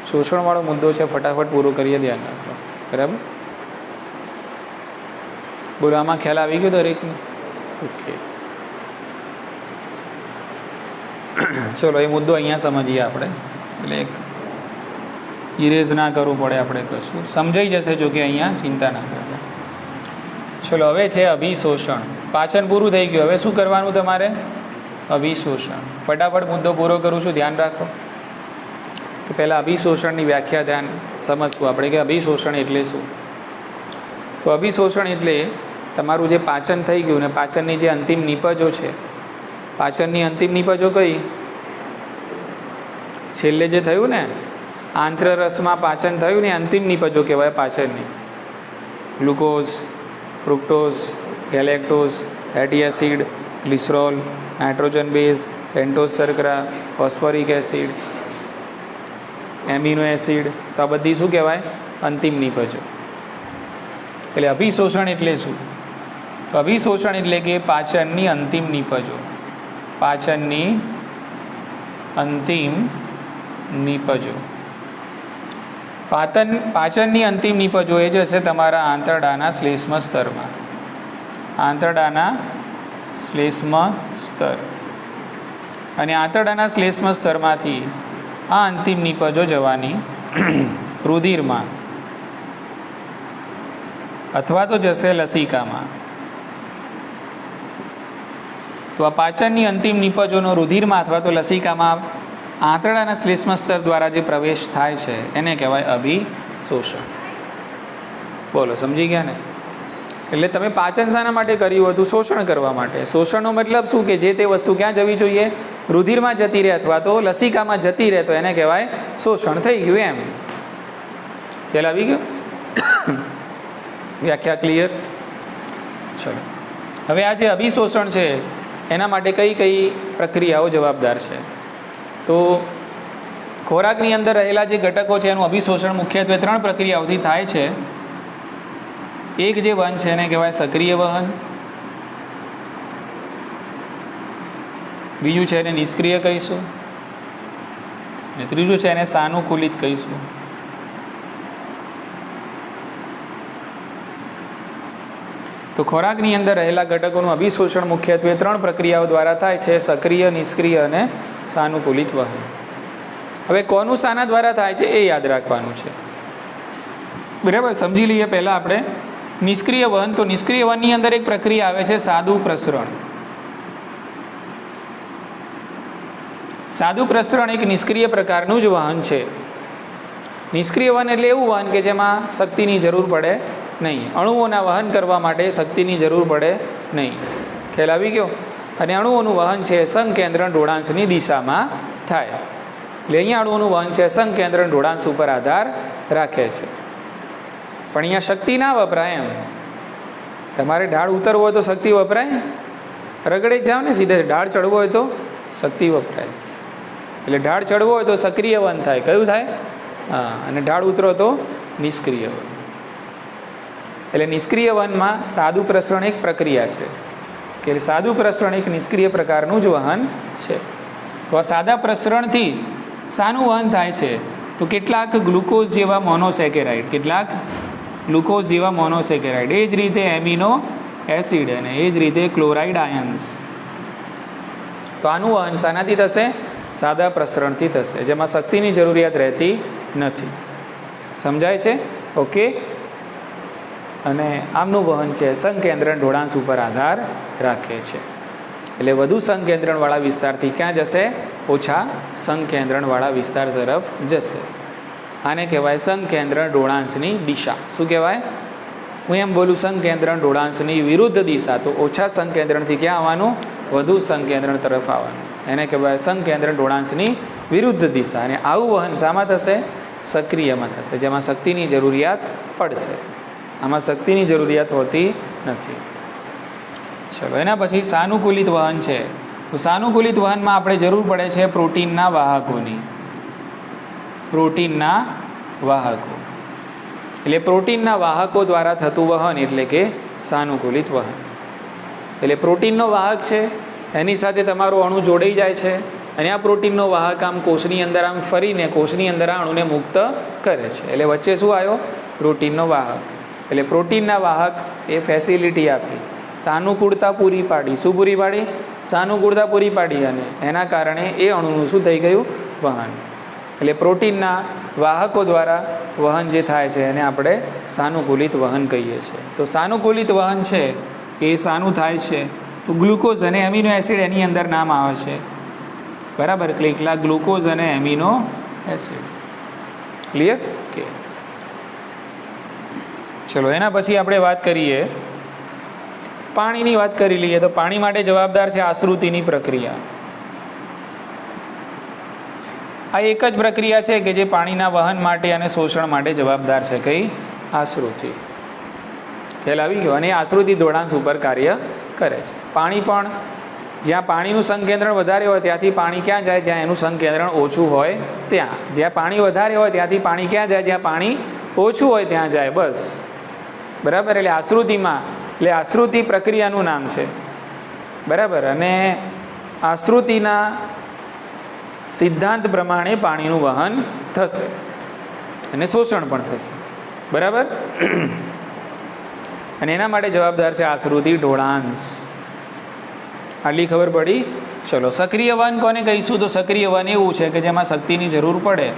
શોષણવાળો મુદ્દો છે ફટાફટ પૂરો કરીએ, ધ્યાન રાખો. બરાબર, બોલો આમાં ખ્યાલ આવી ગયો દરેકને? ઓકે, ચલો એ મુદ્દો અહીંયા સમજીએ આપણે. એટલે એક ઇરેઝ ના કરવું પડે આપણે, કશું સમજાઈ જશે. જો કે અહીંયા ચિંતા ના કરતા. ચલો હવે છે અભિશોષણ. પાચન પૂરું થઈ ગયું, હવે શું કરવાનું તમારે? અભિશોષણ. ફટાફટ મુદ્દો પૂરો કરું છું, ધ્યાન રાખો. તો પહેલાં અભિશોષણની વ્યાખ્યા ધ્યાન સમજવું આપણે કે અભિશોષણ એટલે શું. તો અભિશોષણ એટલે તમારું જે પાચન થઈ ગયું ને પાચનની જે અંતિમ નિપજો છે, પાચનની અંતિમ નિપજો કઈ? છેલ્લે જે થયું ને આંત્રરસમાં પાચન થયું ને અંતિમ નિપજો કહેવાય પાચનની. Glucose, fructose, galactose, fatty acid, glycerol, nitrogen base, pentose શર્કરા, ફોસ્ફોરિક એસિડ, એમિનો એસિડ, તો આ બધી શું કહેવાય? અંતિમ નિપજો. એટલે અભિશોષણ એટલે શું? તો અભિશોષણ એટલે કે પાચનની અંતિમ નિપજો. પાચનની અંતિમ નિપજો. પાચનની અંતિમ નિપજો એ જશે તમારા આંતરડાના શ્લેષ્મ સ્તરમાં. આંતરડાના શ્લેષ્મ સ્તર. અને આંતરડાના શ્લેષ્મ સ્તરમાંથી આ અંતિમ નિપજો જવાની રુધિરમાં અથવા તો જશે લસિકામાં. તો આ પાચનની અંતિમ નિપજોનો રુધિરમાં અથવા તો લસિકામાં આંતરડાના શ્લેષ્મ સ્તર દ્વારા જે પ્રવેશ થાય છે એને કહેવાય અભિશોષણ. બોલો સમજી ગયા ને? એટલે તમે પાચન શાના માટે કર્યું હતું? શોષણ કરવા માટે. શોષણનો મતલબ શું કે જે તે વસ્તુ ક્યાં જવી જોઈએ? રુધિરમાં જતી રહે અથવા તો લસિકામાં જતી રહે, તો એને કહેવાય શોષણ થઈ ગયું. એમ ખ્યાલ આવી ગયો? વ્યાખ્યા ક્લિયર? ચલો હવે આ જે અભિશોષણ છે એના માટે કઈ કઈ પ્રક્રિયાઓ જવાબદાર છે? તો ખોરાકની અંદર રહેલા જે ઘટકો છે એનું અભિશોષણ મુખ્યત્વે 3 પ્રક્રિયાઓથી થાય છે. એક જે વહન છે એને કહેવાય સક્રિય વહન, બીજું છે એને નિષ્ક્રિય કહીશું, અને ત્રીજું છે એને સાનુકૂલિત કહીશું. તો ખોરાકની અંદર રહેલા ઘટકોનું અભિશોષણ મુખ્યત્વે 3 પ્રક્રિયાઓ દ્વારા થાય છે: સક્રિય, નિષ્ક્રિય અને સાનુકૂલિત વહન. હવે કોનું શાના દ્વારા થાય છે એ યાદ રાખવાનું છે. બરાબર, સમજી લઈએ પહેલાં આપણે નિષ્ક્રિય વહન. તો નિષ્ક્રિય વહનની અંદર એક પ્રક્રિયા આવે છે સાદું પ્રસરણ. સાદું પ્રસરણ એક નિષ્ક્રિય પ્રકારનું જ વહન છે. નિષ્ક્રિય વહન એટલે એવું વહન કે જેમાં શક્તિની જરૂર પડે નહીં. અણુઓના વહન કરવા માટે શક્તિની જરૂર પડે નહીં. ખ્યાલ આવી ગયો? અને અણુઓનું વહન છે સંકેન્દ્રણ ઢોળાંશની દિશામાં થાય. એટલે અહીંયા અણુઓનું વહન છે સંકેન્દ્રણ ઢોળાંશ ઉપર આધાર રાખે છે. પણ અહીંયા શક્તિ ના વપરાય. એમ તમારે ઢાળ ઉતરવો હોય તો શક્તિ વપરાય? રગડે જ જાવ ને સીધે. ઢાળ ચડવો હોય તો શક્તિ વપરાય. એટલે ઢાળ ચડવો હોય તો સક્રિય વહન થાય. કયું થાય? હા. અને ઢાળ ઉતરો તો નિષ્ક્રિય વહન. એટલે નિષ્ક્રિય વહનમાં સાદું પ્રસરણ એક પ્રક્રિયા છે કે સાદું પ્રસરણ એક નિષ્ક્રિય પ્રકારનું જ વહન છે. તો આ સાદા પ્રસરણથી શાનું વહન થાય છે? તો કેટલાક ગ્લુકોઝ જેવા મોનોસેકેરાઇડ, કેટલાક ગ્લુકોઝ જેવા મોનોસેકેરાઇડ, એ જ રીતે એમિનો એસિડ અને એ જ રીતે ક્લોરાઇડ આયન્સ. તો આનું વહન શાનાથી થશે? સાદા પ્રસરણથી થશે, જેમાં શક્તિની જરૂરિયાત રહેતી નથી. સમજાય છે? ઓકે. અને આમનું વહન છે સંકેન્દ્રણ ઢોળાંશ ઉપર આધાર રાખે છે. એટલે વધુ સંકેન્દ્રણવાળા વિસ્તારથી ક્યાં જશે? ઓછા સંકેન્દ્રણવાળા વિસ્તાર તરફ જશે. આને કહેવાય સંકેન્દ્રણ ઢોળાંશની દિશા. શું કહેવાય? હું એમ બોલું સંકેન્દ્રણ ઢોળાંશની વિરુદ્ધ દિશા, તો ઓછા સંકેન્દ્રણથી ક્યાં આવવાનું? વધુ સંકેન્દ્રણ તરફ આવવાનું, એને કહેવાય સંકેન્દ્રણ ઢોળાંશની વિરુદ્ધ દિશા. અને આવું વહન શામાં થશે? સક્રિયમાં થશે, જેમાં શક્તિની જરૂરિયાત પડશે. આમાં શક્તિની જરૂરિયાત હોતી નથી. ચલો, એના પછી સાનુકૂલિત વહન છે. તો સાનુકૂલિત વહનમાં આપણે જરૂર પડે છે પ્રોટીનના વાહકોની. પ્રોટીનના વાહકો એટલે પ્રોટીનના વાહકો દ્વારા થતું વહન એટલે કે સાનુકૂલિત વહન. એટલે પ્રોટીનનો વાહક છે, એની સાથે તમારો અણુ જોડાઈ જાય છે અને આ પ્રોટીનનો વાહક આમ કોષની અંદર આમ ફરીને કોષની અંદર આ અણુને મુક્ત કરે છે. એટલે વચ્ચે શું આવ્યો? પ્રોટીનનો વાહક. એટલે પ્રોટીનના વાહક એ ફેસિલિટી આપી, સાનુકૂળતા પૂરી પાડી. શું પૂરી પાડી? સાનુકૂળતા પૂરી પાડી. અને એના કારણે એ અણુનું શું થઈ ગયું? વહન. એટલે પ્રોટીનના વાહકો દ્વારા વહન જે થાય છે એને આપણે સાનુકૂલિત વહન કહીએ છીએ. તો સાનુકૂલિત વહન છે એ શાનું થાય છે? તો ગ્લુકોઝ અને એમિનો એસિડ એની અંદર નામ આવે છે, બરાબર? એટલે એકલા ગ્લુકોઝ અને એમિનો એસિડ. ક્લિયર? કે ચલો, એના પછી આપણે વાત કરીએ પાણીની. વાત કરી લઈએ તો પાણી માટે જવાબદાર છે આશ્રુતિની પ્રક્રિયા. આ એક જ પ્રક્રિયા છે કે જે પાણીના વહન માટે અને શોષણ માટે જવાબદાર છે. કઈ? આશ્રુતિ. ખ્યાલ આવી ગયો? અને આશ્રુતિ ઢોળાંશ ઉપર કાર્ય કરે છે. પાણી પણ જ્યાં પાણીનું સંકેન્દ્રણ વધારે હોય ત્યાંથી પાણી ક્યાં જાય? જ્યાં એનું સંકેન્દ્રણ ઓછું હોય ત્યાં. જ્યાં પાણી વધારે હોય ત્યાંથી પાણી ક્યાં જાય? જ્યાં પાણી ઓછું હોય ત્યાં જાય. બસ, બરાબર? એટલે આશ્રુતિમાં, એટલે આશ્રુતિ પ્રક્રિયાનું નામ છે, બરાબર? અને આશ્રુતિના સિદ્ધાંત પ્રમાણે પાણીનું વહન થશે અને શોષણ પણ થશે, બરાબર? અને એના માટે જવાબદાર છે આશ્રુતિ ઢોળાંશ. આટલી ખબર પડી? ચલો, સક્રિય વહન કોને કહીશું? તો સક્રિય વહન એવું છે કે જેમાં શક્તિની જરૂર પડે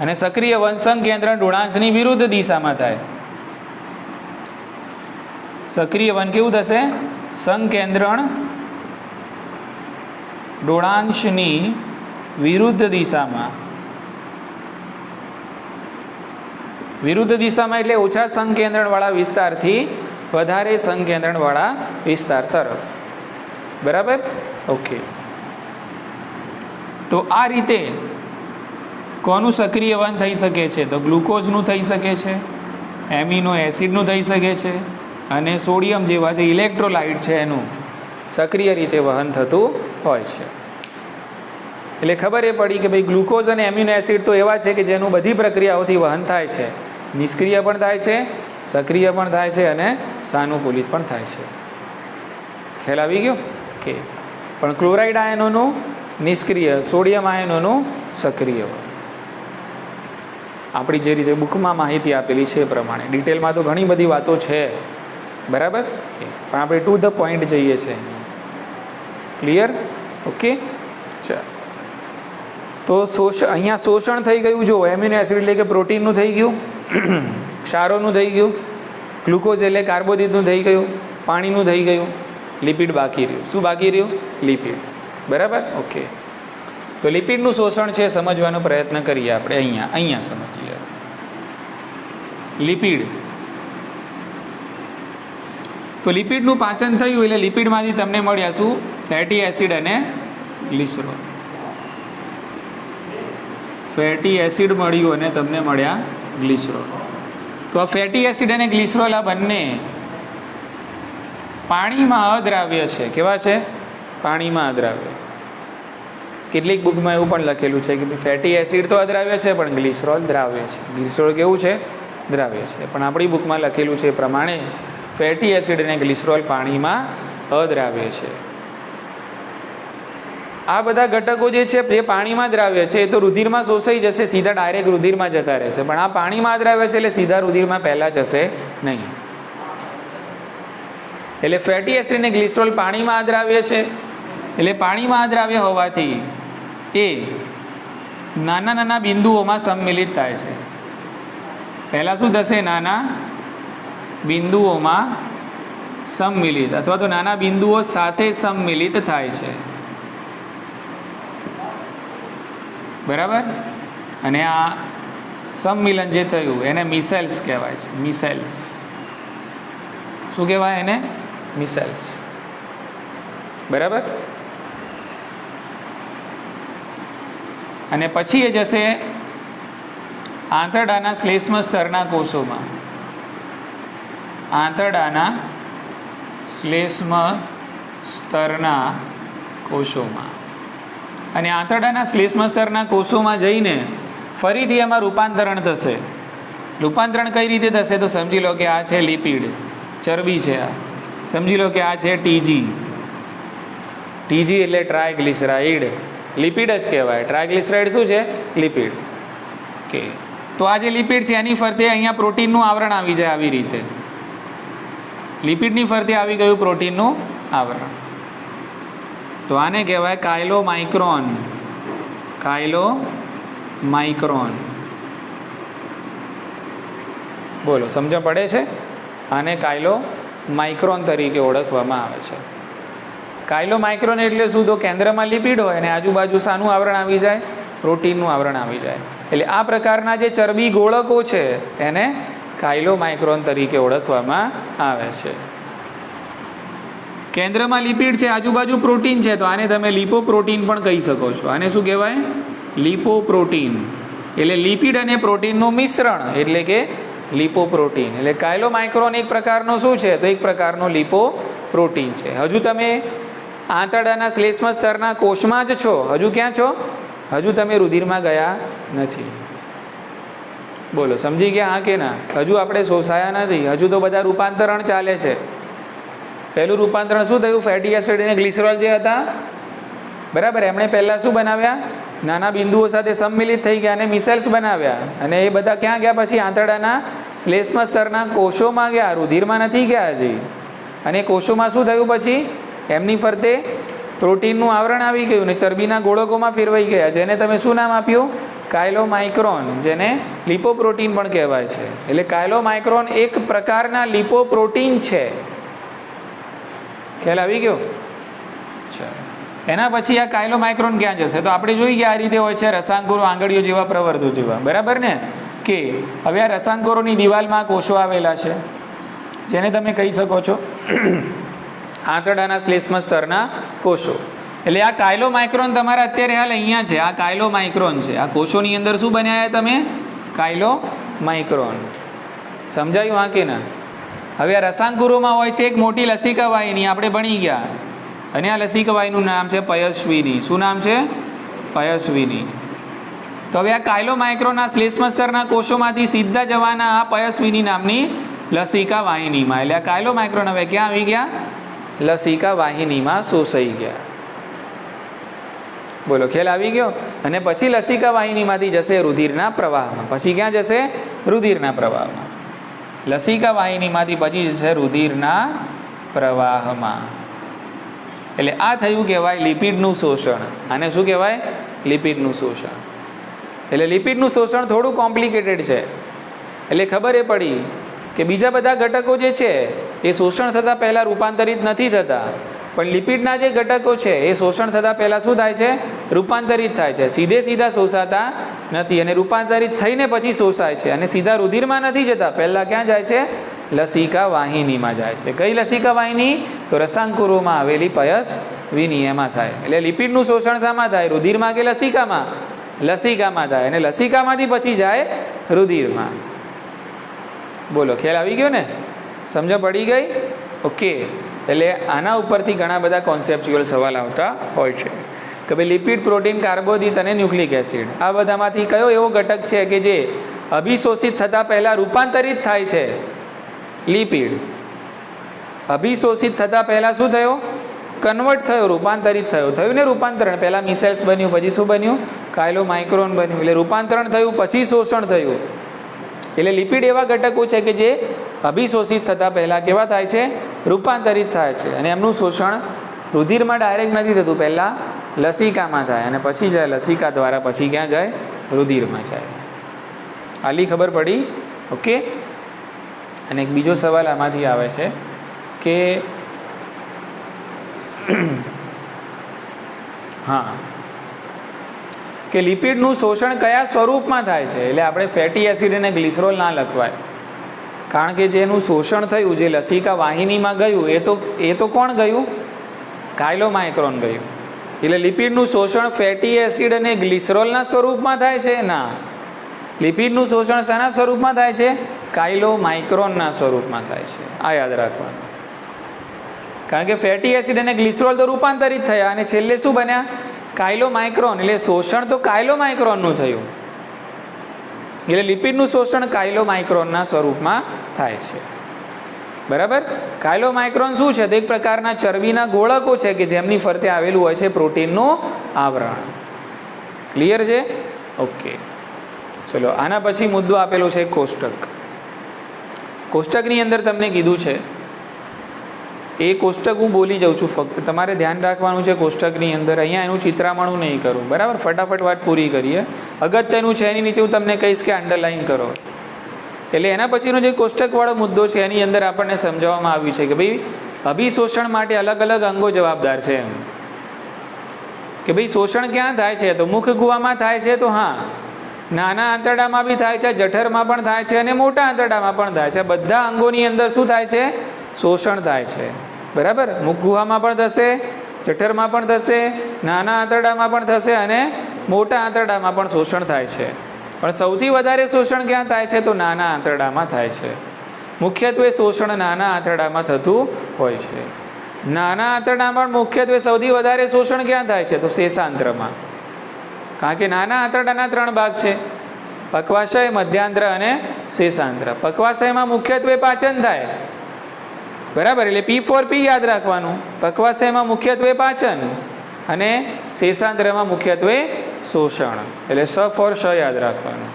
અને સક્રિય વહન સંકેન્દ્રણ ઢોળાંશની વિરુદ્ધ દિશામાં થાય. સક્રિય વહન કેવું થશે? સંકેન્દ્રણ ઢોળાંશની વિરુદ્ધ દિશામાં. વિરુદ્ધ દિશામાં એટલે ઓછા સંકેન્દ્રણવાળા વિસ્તારથી વધારે સંકેન્દ્રણવાળા વિસ્તાર તરફ, બરાબર? ઓકે. તો આ રીતે કોનું સક્રિય વહન થઈ શકે છે? તો ગ્લુકોઝનું થઈ શકે છે, એમિનો એસિડનું થઈ શકે છે અને સોડિયમ જેવા જે ઇલેક્ટ્રોલાઇટ છે એનું સક્રિય રીતે વહન થતું હોય છે. એટલે ખબર એ પડી કે ભાઈ ગ્લુકોઝ અને એમિનો એસિડ તો એવા છે કે જેનું બધી પ્રક્રિયાઓથી વહન થાય છે. નિષ્ક્રિય પણ થાય છે, સક્રિય પણ થાય છે અને સાનુકૂલિત પણ થાય છે. ખ્યાલ આવી ગયો? કે પણ ક્લોરાઇડ આયનોનું નિષ્ક્રિય, સોડિયમ આયનોનું સક્રિય. આપણી જે રીતે બુકમાં માહિતી આપેલી છે એ પ્રમાણે. ડિટેલમાં તો ઘણી બધી વાતો છે, બરાબર? પણ આપણે ટુ ધ પોઈન્ટ જઈએ છીએ. ક્લિયર? ઓકે. ચાલો, તો અહીંયા શોષણ થઈ ગયું. જો એમિનો એસિડ એટલે કે પ્રોટીનનું થઈ ગયું, ક્ષારોનું થઈ ગયું, ગ્લુકોઝ એટલે કાર્બોદિતનું થઈ ગયું, પાણીનું થઈ ગયું, લિપિડ બાકી રહ્યું. શું બાકી રહ્યું? લિપિડ, બરાબર? ઓકે. તો લિપિડનું શોષણ છે સમજવાનો પ્રયત્ન કરીએ આપણે. અહીંયા સમજીએ. લિપિડ. તો લિપિડનું પાચન થયું એટલે લિપિડમાંથી તમને મળ્યા શું? ફેટી એસિડ અને ગ્લિસરોલ. ફેટી એસિડ મળ્યું અને તમને મળ્યા ગ્લિસરોલ. તો આ ફેટી એસિડ અને ગ્લિસરોલ આ બંને પાણીમાં અદ્રાવ્ય છે. કેવા છે? પાણીમાં અદ્રાવ્ય. કેટલીક બુકમાં એવું પણ લખેલું છે કે ફેટી એસિડ તો અદ્રાવ્ય છે પણ ગ્લિસરોલ દ્રાવ્ય છે. ગ્લિસરોલ કેવું છે? દ્રાવ્ય છે. પણ આપણી બુકમાં લખેલું છે એ પ્રમાણે ફેટી એસિડ અને ગ્લિસરોલ પાણીમાં અદ્રાવ્ય છે. આ બધા ઘટકો જે છે એ પાણીમાં દ્રાવ્ય છે, એ તો રુધિરમાં શોષાઈ જશે, સીધા ડાયરેક્ટ રુધિરમાં જતા રહેશે. પણ આ પાણીમાં દ્રાવ્ય છે એટલે સીધા રુધિરમાં પહેલાં જશે નહીં. એટલે ફેટી એસિડ અને ગ્લિસરોલ પાણીમાં દ્રાવ્ય છે. એટલે પાણીમાં દ્રાવ્ય હોવાથી એ નાના નાના બિંદુઓમાં સંમિલિત થાય છે. પહેલાં શું થશે? નાના બિંદુઓમાં સંમિલિત અથવા તો નાના બિંદુઓ સાથે સંમિલિત થાય છે, બરાબર? અને આ સંમિલન જે થયું એને મિસેલ્સ કહેવાય છે. મિસેલ્સ. શું કહેવાય એને? મિસેલ્સ. બરાબર. અને પછી એ જશે આંતરડાના શ્લેષ્મ સ્તરના કોષોમાં. આંતરડાના શ્લેષ્મ સ્તરના કોષોમાં. અને આંતરડાના શ્લેષ્મ સ્તરના કોષોમાં જઈને ફરીથી એમાં રૂપાંતરણ થશે. રૂપાંતરણ કઈ રીતે થશે તો સમજી લો કે આ છે લિપિડ, ચરબી છે. આ સમજી લો કે આ છે ટીજી. ટીજી એટલે ટ્રાયગ્લિસરાઇડ, લિપિડ જ કહેવાય. ટ્રાયગ્લિસરાઇડ શું છે? લિપિડ. ઓકે, તો આ જે લિપિડ છે એની ફરતે અહીંયા પ્રોટીનનું આવરણ આવી જાય. આવી રીતે લિપિડની ફરતે આવી ગયું પ્રોટીનનું આવરણ. તો આને કહેવાય કાયલોમાઇક્રોન. કાયલોમાઇક્રોન. બોલો, સમજ પડે છે? આને કાયલોમાઇક્રોન તરીકે ઓળખવામાં આવે છે. કાયલોમાઇક્રોન એટલે શું? તો કેન્દ્રમાં લિપિડ હોય અને આજુબાજુ શાનું આવરણ આવી જાય? પ્રોટીનનું આવરણ આવી જાય. એટલે આ પ્રકારના જે ચરબી ગોળકો છે એને કાયલોમાઇક્રોન તરીકે ઓળખવામાં આવે છે. કેન્દ્રમાં લિપિડ છે, આજુબાજુ પ્રોટીન છે, તો આને તમે લિપોપ્રોટીન પણ કહી શકો છો. આને શું કહેવાય? લિપોપ્રોટીન. એટલે લિપિડ અને પ્રોટીનનું મિશ્રણ એટલે કે લિપોપ્રોટીન. એટલે કાયલોમાઇક્રોન એક પ્રકારનો શું છે? તો એક પ્રકારનો લિપોપ્રોટીન છે. હજુ તમે આંતરડાના શ્લેષ્મ સ્તરના કોષમાં જ છો. હજુ ક્યાં છો? હજુ તમે રુધિરમાં ગયા નથી. બોલો, સમજી ગયા? હા કે ના? હજુ આપણે શોષાયા નથી. હજુ તો બધા રૂપાંતરણ ચાલે છે. પહેલું રૂપાંતરણ શું થયું? ફેટી એસિડ અને ગ્લિસરોલ જે હતા, બરાબર, એમણે પહેલાં શું બનાવ્યા? નાના બિંદુઓ સાથે સંમિલિત થઈ ગયા અને મિસેલ્સ બનાવ્યા. અને એ બધા ક્યાં ગયા? પછી આંતરડાના શ્લેષ્મ સ્તરના કોષોમાં ગયા, રુધિરમાં નથી ગયા હજી. અને કોષોમાં શું થયું? પછી એમની ફરતે પ્રોટીનનું આવરણ આવી ગયું અને ચરબીના ગોળકોમાં ફેરવાઈ ગયા. જેને તમે શું નામ આપ્યું? કાયલોમાઇક્રોન, જેને લિપોપ્રોટીન પણ કહેવાય છે. એટલે કાયલોમાઇક્રોન એક પ્રકારના લિપોપ્રોટીન છે. ખ્યાલ આવી ગયો? અચ્છા, એના પછી આ કાયલોમાઇક્રોન ક્યાં જશે? તો આપણે જોઈ ગયા આ રીતે હોય છે, રસાંકોરો આંગળીઓ જેવા, પ્રવર્ધો જેવા, બરાબર ને? કે હવે આ રસાંકોરોની દિવાલમાં કોષો આવેલા છે જેને તમે કહી શકો છો આંતરડાના શ્લેષ્મ સ્તરના કોષો. એટલે આ કાયલોમાઇક્રોન તમારા અત્યારે હાલ અહીંયા છે. આ કાયલોમાઇક્રોન છે. આ કોષોની અંદર શું બન્યા તમે? કાયલોમાઇક્રોન. સમજાયું? હા કે ના? હવે આ રસાંકુરોમાં હોય છે એક મોટી લસિકા વાહિની, આપણે ભણી ગયા. અને આ લસિકા વાહિનીનું નામ છે પયસ્વિની. શું નામ છે? પયસ્વિની. તો હવે આ કાયલોમાઇક્રોનના શ્લેષ્મ સ્તરના કોષોમાંથી સીધા જવાના આ પયસ્વિની નામની લસિકા વાહિનીમાં. એટલે આ કાયલોમાઇક્રોન હવે ક્યાં આવી ગયા? લસિકા વાહિનીમાં શોષાઈ ગયા. બોલો, ખ્યાલ આવી ગયો? અને પછી લસિકા વાહિનીમાંથી જશે રુધિરના પ્રવાહમાં. પછી ક્યાં જશે? રુધિરના પ્રવાહમાં. લસિકા વાહિનીમાંથી પછી જશે રુધિરના પ્રવાહમાં. એટલે આ થયું કહેવાય લિપિડનું શોષણ. આને શું કહેવાય? લિપિડનું શોષણ. એટલે લિપિડનું શોષણ થોડું કોમ્પ્લિકેટેડ છે. એટલે ખબર એ પડી કે બીજા બધા ઘટકો જે છે એ શોષણ થતાં પહેલાં રૂપાંતરિત નથી થતા, પણ લિપિડના જે ઘટકો છે એ શોષણ થતાં પહેલાં શું થાય છે? રૂપાંતરિત થાય છે. સીધા શોષાતા નથી અને રૂપાંતરિત થઈને પછી શોષાય છે. અને સીધા રુધિરમાં નથી જતા, પહેલાં ક્યાં જાય છે? લસિકા વાહિનીમાં જાય છે. કઈ લસિકા વાહિની? તો રસાંકુરોમાં આવેલી પયસ્વિની, એમાં થાય. એટલે લિપિડનું શોષણ શામાં થાય? રુધિરમાં કે લસિકામાં? લસિકામાં થાય. અને લસિકામાંથી પછી જાય રુધિરમાં. બોલો, ખ્યાલ આવી ગયો ને? સમજ પડી ગઈ? ઓકે. એટલે આના ઉપરથી ઘણા બધા કોન્સેપ્ચ્યુઅલ સવાલ આવતા હોય છે કે ભાઈ લિપિડ, પ્રોટીન, કાર્બોદિત અને ન્યુક્લિક એસિડ, આ બધામાંથી કયો એવો ઘટક છે કે જે અભિશોષિત થતાં પહેલાં રૂપાંતરિત થાય છે? લિપિડ. અભિશોષિત થતાં પહેલાં શું થયો? કન્વર્ટ થયો, રૂપાંતરિત થયો. થયું ને રૂપાંતરણ? પહેલાં મિસેલ્સ બન્યું, પછી શું બન્યું? કાયલોમાઇક્રોન બન્યું. એટલે રૂપાંતરણ થયું, પછી શોષણ થયું. એટલે લિપિડ એવા ઘટકો છે કે જે અભિશોષિત થતાં પહેલાં કેવા થાય છે? રૂપાંતરિત થાય છે. અને એમનું શોષણ રુધિરમાં ડાયરેક્ટ નથી થતું, પહેલાં લસિકામાં થાય અને પછી જાય લસિકા દ્વારા, પછી ક્યાં જાય? રુધિરમાં જાય. આલી ખબર પડી? ઓકે. અને એક બીજો સવાલ આમાંથી આવે છે કે હા, કે લિપિડનું શોષણ કયા સ્વરૂપમાં થાય છે? એટલે આપણે ફેટી એસિડ અને ગ્લિસરોલ ના લખવાય, કારણ કે જેનું શોષણ થયું, જે લસિકા વાહિનીમાં ગયું, એ તો કોણ ગયું? કાયલોમાઇક્રોન ગયું. એટલે લિપિડનું શોષણ ફેટી એસિડ અને ગ્લિસરોલના સ્વરૂપમાં થાય છે? ના, લિપિડનું શોષણ શાના સ્વરૂપમાં થાય છે? કાયલોમાઇક્રોનના સ્વરૂપમાં થાય છે. આ યાદ રાખવાનું. કારણ કે ફેટી એસિડ અને ગ્લિસરોલ તો રૂપાંતરિત થયા અને છેલ્લે શું બન્યા? કાયલોમાઇક્રોન. એટલે શોષણ તો કાયલોમાઇક્રોનનું થયું. એટલે લિપિડનું શોષણ કાયલોમાઇક્રોનના સ્વરૂપમાં થાય છે. બરાબર. કાયલોમાઇક્રોન શું છે? તો એક પ્રકારના ચરબીના ગોળકો છે કે જેમની ફરતે આવેલું હોય છે પ્રોટીનનું આવરણ. ક્લિયર છે? ઓકે, ચલો આના પછી મુદ્દો આપેલો છે કોષ્ટક. કોષ્ટકની અંદર તમને કીધું છે, એ કોષ્ટક હું બોલી જાઉં છું, ફક્ત તમારે ધ્યાન રાખવાનું છે કોષ્ટકની અંદર. અહીંયા એનું ચિત્રામણું નહીં કરું. બરાબર, ફટાફટ વાત પૂરી કરીએ. અગત્યનું છે એની નીચે હું તમને કહીશ કે અંડરલાઈન કરો. એટલે એના પછીનો જે કોષ્ટકવાળો મુદ્દો છે એની અંદર આપણને સમજાવવામાં આવ્યું છે કે ભાઈ અભિશોષણ માટે અલગ અલગ અંગો જવાબદાર છે. એમ કે ભાઈ શોષણ ક્યાં થાય છે? તો મુખ ગુહામાં થાય છે. તો હા, નાના આંતરડામાં બી થાય છે, જઠરમાં પણ થાય છે અને મોટા આંતરડામાં પણ થાય છે. બધા અંગોની અંદર શું થાય છે? શોષણ થાય છે. બરાબર. મુખ ગુહામાં પણ થશે, જઠરમાં પણ થશે, નાના આંતરડામાં પણ થશે અને મોટા આંતરડામાં પણ શોષણ થાય છે. પણ સૌથી વધારે શોષણ ક્યાં થાય છે? તો નાના આંતરડામાં થાય છે. મુખ્યત્વે શોષણ નાના આંતરડામાં થતું હોય છે. નાના આંતરડામાં મુખ્યત્વે સૌથી વધારે શોષણ ક્યાં થાય છે? તો શેષાંત્રમાં. કારણ કે નાના આંતરડાના 3 ભાગ છે: પક્વાશય, મધ્યાંત્ર અને શેષાંત્ર. પક્વાશયમાં મુખ્યત્વે પાચન થાય. બરાબર. એટલે P4P યાદ રાખવાનું. પક્વાશયમાં મુખ્યત્વે પાચન અને શેષાંત્રમાં મુખ્યત્વે શોષણ. એટલે સ ફોર શ યાદ રાખવાનું.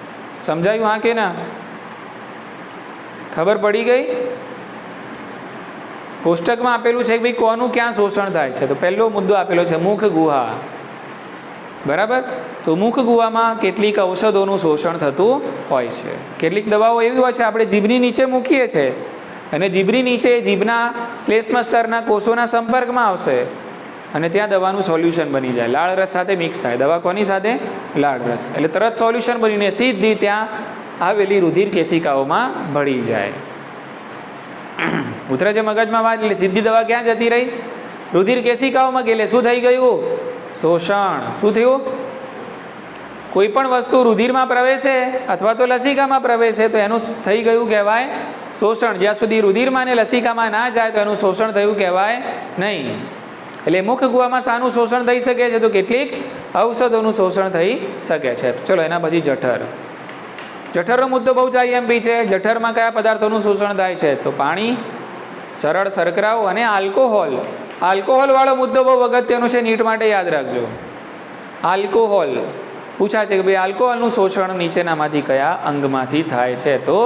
સમજાયું? હા કે ના? ખબર પડી ગઈ? કોષ્ટકમાં આપેલું છે કે ભાઈ કોનું ક્યાં શોષણ થાય છે. તો પહેલો મુદ્દો આપેલો છે મુખ ગુહા. બરાબર. તો મુખ ગુહામાં કેટલીક ઔષધોનું શોષણ થતું હોય છે. કેટલીક દવાઓ એવી હોય છે આપણે જીભની નીચે મૂકીએ છીએ અને જીભની નીચે જીભના શ્લેષ્મ સ્તરના કોષોના સંપર્કમાં આવશે અને ત્યાં દવાનું સોલ્યુશન બની જાય. લાળ રસ સાથે મિક્સ થાય. દવા કોની સાથે? લાળ રસ. એટલે તરત સોલ્યુશન બનીને સીધી ત્યાં આવેલી રુધિર કેશિકાઓમાં ભળી જાય. ઉતરે છે મગજમાં વાત? એટલે સીધી દવા ક્યાં જતી રહી? રુધિર કેશિકાઓમાં ગઈ. એટલે શું થઈ ગયું? શોષણ. શું થયું? કોઈ પણ વસ્તુ રુધિરમાં પ્રવેશે અથવા તો લસિકામાં પ્રવેશે તો એનું થઈ ગયું કહેવાય શોષણ. જ્યાં સુધી રુધિરમાં અને લસિકામાં ના જાય તો એનું શોષણ થયું કહેવાય નહીં. એટલે મુખ ગુહામાં શાનું શોષણ થઈ શકે છે? તો કેટલીક ઔષધોનું શોષણ થઈ શકે છે. ચલો એના પછી જઠર. જઠરનો મુદ્દો બહુ જ આઈએમપી છે. જઠરમાં કયા પદાર્થોનું શોષણ થાય છે? તો પાણી, સરળ શર્કરાઓ અને આલ્કોહોલ. આલ્કોહોલવાળો મુદ્દો બહુ અગત્યનો છે, નીટ માટે યાદ રાખજો. આલ્કોહોલ પૂછાય છે કે ભાઈ આલ્કોહોલનું શોષણ નીચેનામાંથી કયા અંગમાંથી થાય છે? તો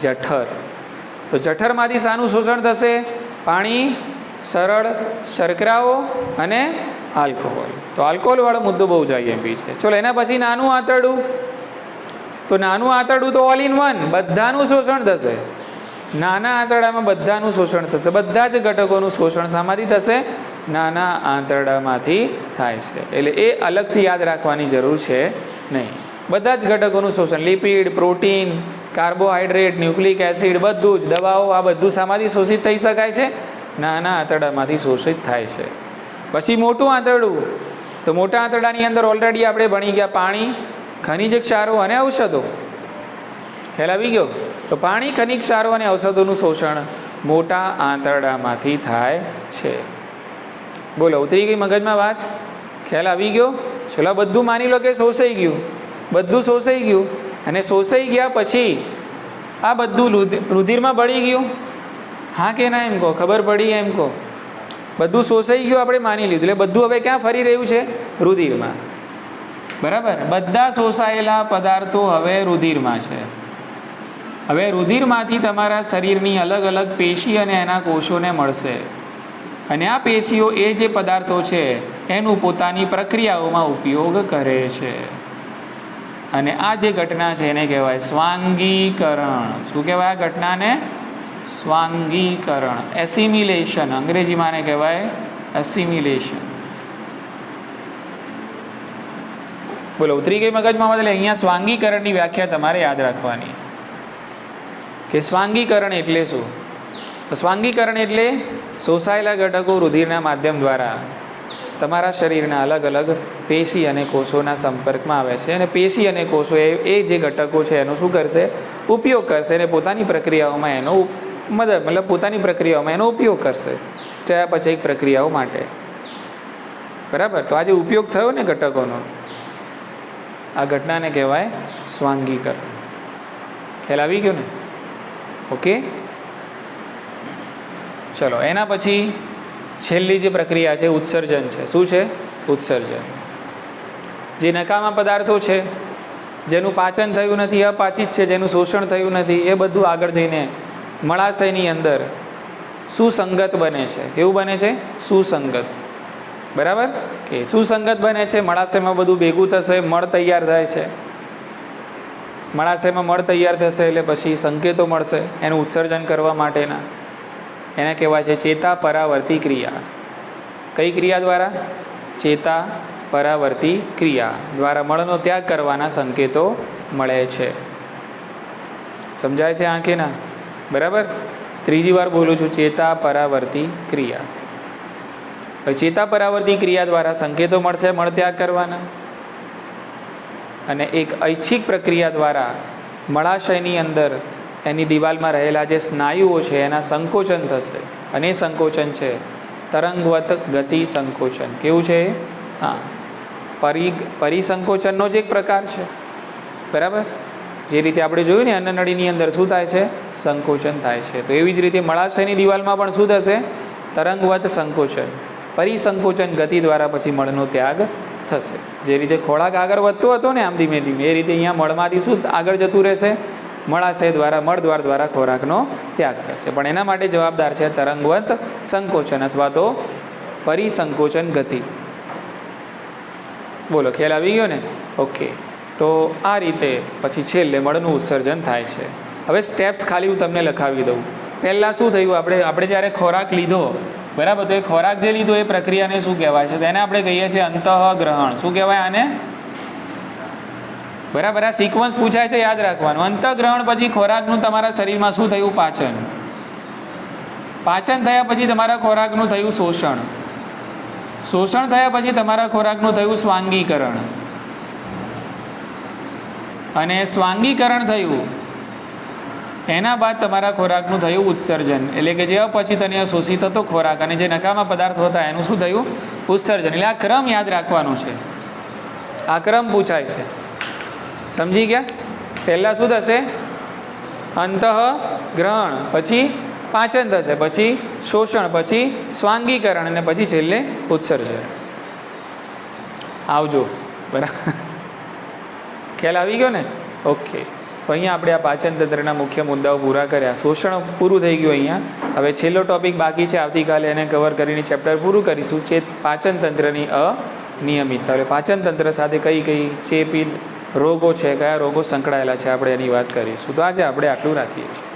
જઠર. તો જઠરમાંથી શાનું શોષણ થશે? પાણી, સરળ શર્કરાઓ અને આલ્કોહોલ. તો આલ્કોહોલવાળો મુદ્દો બહુ જ આઈએમપી છે. ચલો એના પછી નાનું આંતરડું. તો નાનું આંતરડું તો ઓલ ઇન વન, બધાનું શોષણ થશે. નાના આંતરડામાં બધાનું શોષણ થશે. બધા જ ઘટકોનું શોષણ શામાંથી થશે? નાના આંતરડામાંથી થાય છે. એટલે એ અલગથી યાદ રાખવાની જરૂર છે નહીં. બધા જ ઘટકોનું શોષણ, lipid, protein, carbohydrate, nucleic acid, બધું જ, દવાઓ, આ બધું શામાંથી શોષિત થઈ શકાય છે? નાના આંતરડામાંથી શોષિત થાય છે. પછી મોટું આંતરડું. તો મોટા આંતરડાની અંદર ઓલરેડી આપણે ભણી ગયા પાણી, ખનિજ ક્ષારો અને ઔષધો. ખ્યાલ આવી ગયો? તો પાણી, ખનિજ ક્ષારો અને ઔષધોનું શોષણ મોટા આંતરડામાંથી થાય છે. બોલો, ઉતરી ગઈ મગજમાં વાત? ખ્યાલ આવી ગયો? ચલો બધું માની લો કે શોષાઈ ગયું. બધું શોષાઈ ગયું અને શોષાઈ ગયા પછી આ બધું રુધિરમાં ભળી ગયું. હા કે ના એમ કહો? ખબર પડી એમ કહો? બધું શોષાઈ ગયું આપણે માની લીધું. એટલે બધું હવે ક્યાં ફરી રહ્યું છે? રુધિરમાં. બરાબર. બધા શોષાયેલા પદાર્થો હવે રુધિરમાં છે. હવે રુધિરમાંથી તમારા શરીરની અલગ અલગ પેશી અને એના કોષોને મળશે અને આ પેશીઓ એ જે પદાર્થો છે એનું પોતાની પ્રક્રિયાઓમાં ઉપયોગ કરે છે. અને આ જે ઘટના છે એને કહેવાય સ્વાંગીકરણ. શું કહેવાય આ ઘટનાને? સ્વાંગીકરણ. એસિમિલેશન અંગ્રેજીમાં એને કહેવાય એસિમિલેશન. બોલો, ઉતરી ગઈ મગજમાં? એટલે અહીંયા સ્વાંગીકરણની વ્યાખ્યા તમારે યાદ રાખવાની કે સ્વાંગીકરણ એટલે શું? તો સ્વાંગીકરણ એટલે શોષાયેલા ઘટકો રુધિરના માધ્યમ દ્વારા તમારા શરીરના અલગ અલગ પેશી અને કોષોના સંપર્કમાં આવે છે અને પેશી અને કોષો એ જે ઘટકો છે એનો શું કરશે? ઉપયોગ કરશે અને પોતાની પ્રક્રિયાઓમાં એનો મતલબ પોતાની પ્રક્રિયાઓમાં એનો ઉપયોગ કરશે ચયાપચય પ્રક્રિયાઓ માટે. બરાબર. તો આ જે ઉપયોગ થયો ને ઘટકોનો, આ ઘટનાને કહેવાય સ્વાંગીકરણ. ખ્યાલ આવી ગયો ને? ઓકે, ચલો એના પછી છેલ્લી જે પ્રક્રિયા છે ઉત્સર્જન છે. શું છે? ઉત્સર્જન. જે નકામા પદાર્થો છે, જેનું પાચન થયું નથી, અપાચિત છે, જેનું શોષણ થયું નથી, એ બધું આગળ જઈને મળાશયની અંદર સુસંગત બને છે. કેવું બને છે? સુસંગત. બરાબર કે સુસંગત બને છે. મળાશયમાં બધું ભેગું થશે, મળ તૈયાર થાય છે. મળાશયમાં મળ તૈયાર થશે એટલે પછી સંકેતો મળશે એનું ઉત્સર્જન કરવા માટેના. એને કહેવાય છે ચેતા પરાવર્તી ક્રિયા. કઈ ક્રિયા દ્વારા? ચેતા પરાવર્તી ક્રિયા દ્વારા મળનો ત્યાગ કરવાના સંકેતો મળે છે. સમજાય છે આ કે ના? બરાબર. ત્રીજી વાર બોલું છું, ચેતા પરાવર્તી ક્રિયા. ચેતા પરાવર્તી ક્રિયા દ્વારા સંકેતો મળશે મળ ત્યાગ કરવાના, અને એક ઐચ્છિક પ્રક્રિયા દ્વારા મળાશયની અંદર એની દિવાલમાં રહેલા જે સ્નાયુઓ છે એના સંકોચન થશે, અને એ સંકોચન છે તરંગવત ગતિ સંકોચન. કેવું છે? હા, પરિસંકોચનનો જ એક પ્રકાર છે. બરાબર. જે રીતે આપણે જોયું ને અન્નનળીની અંદર શું થાય છે? સંકોચન થાય છે. તો એવી જ રીતે મળાશયની દિવાલમાં પણ શું થશે? તરંગવત સંકોચન, પરિસંકોચન ગતિ દ્વારા પછી મળનો ત્યાગ થશે. જે રીતે ખોરાક આગળ વધતો હતો ને આમ ધીમે ધીમે, એ રીતે અહીંયા મળમાંથી શું આગળ જતું રહેશે? મળાશય દ્વારા, મળદ્વાર દ્વારા ખોરાકનો ત્યાગ થશે. પણ એના માટે જવાબદાર છે તરંગવત સંકોચન અથવા તો પરિસંકોચન ગતિ. બોલો, ખ્યાલ આવી ગયો ને? ઓકે. તો આ રીતે પછી છેલ્લે મળનું ઉત્સર્જન થાય છે. હવે સ્ટેપ્સ ખાલી હું તમને લખાવી દઉં. પહેલાં શું થયું? આપણે જ્યારે ખોરાક લીધો, બરાબર, તો એ ખોરાક જે લીધો એ પ્રક્રિયાને શું કહેવાય છે? તેને આપણે કહીએ છીએ અંતઃગ્રહણ. શું કહેવાય આને? બરાબર. આ સિક્વન્સ પૂછાય છે, યાદ રાખવાનું. અંતઃગ્રહણ પછી ખોરાકનું તમારા શરીરમાં શું થયું? પાચન. પાચન થયા પછી તમારા ખોરાકનું થયું શોષણ. શોષણ થયા પછી તમારા ખોરાકનું થયું સ્વાંગીકરણ. અને સ્વાંગીકરણ થયું એના બાદ તમારા ખોરાકનું થયું ઉત્સર્જન. એટલે કે જે અપચિત અને અશોષિત હતો ખોરાક અને જે નકામા પદાર્થો હતા એનું શું થયું? ઉત્સર્જન. એટલે આ ક્રમ યાદ રાખવાનો છે. આ ક્રમ પૂછાય છે. સમજી ગયા? પહેલાં શું થશે? અંતઃગ્રહણ, પછી પાચન થશે, પછી શોષણ, પછી સ્વાંગીકરણ અને પછી છેલ્લે ઉત્સર્જન. આવજો. બરાબર. ખ્યાલ આવી ગયો ને? ઓકે. તો અહીંયા આપણે આ પાચન તંત્રના મુખ્ય મુદ્દાઓ પૂરા કર્યા. શોષણ પૂરું થઈ ગયું અહીંયા. હવે છેલ્લો ટોપિક બાકી છે, આવતીકાલે એને કવર કરીને ચેપ્ટર પૂરું કરીશું. પાચન તંત્રની અનિયમિતતા. એટલે પાચન તંત્ર સાથે કઈ કઈ ચેપી રોગો છે, કયા રોગો સંકળાયેલા છે, આપણે એની વાત કરીશું. તો આજે આપણે આટલું રાખીએ છીએ.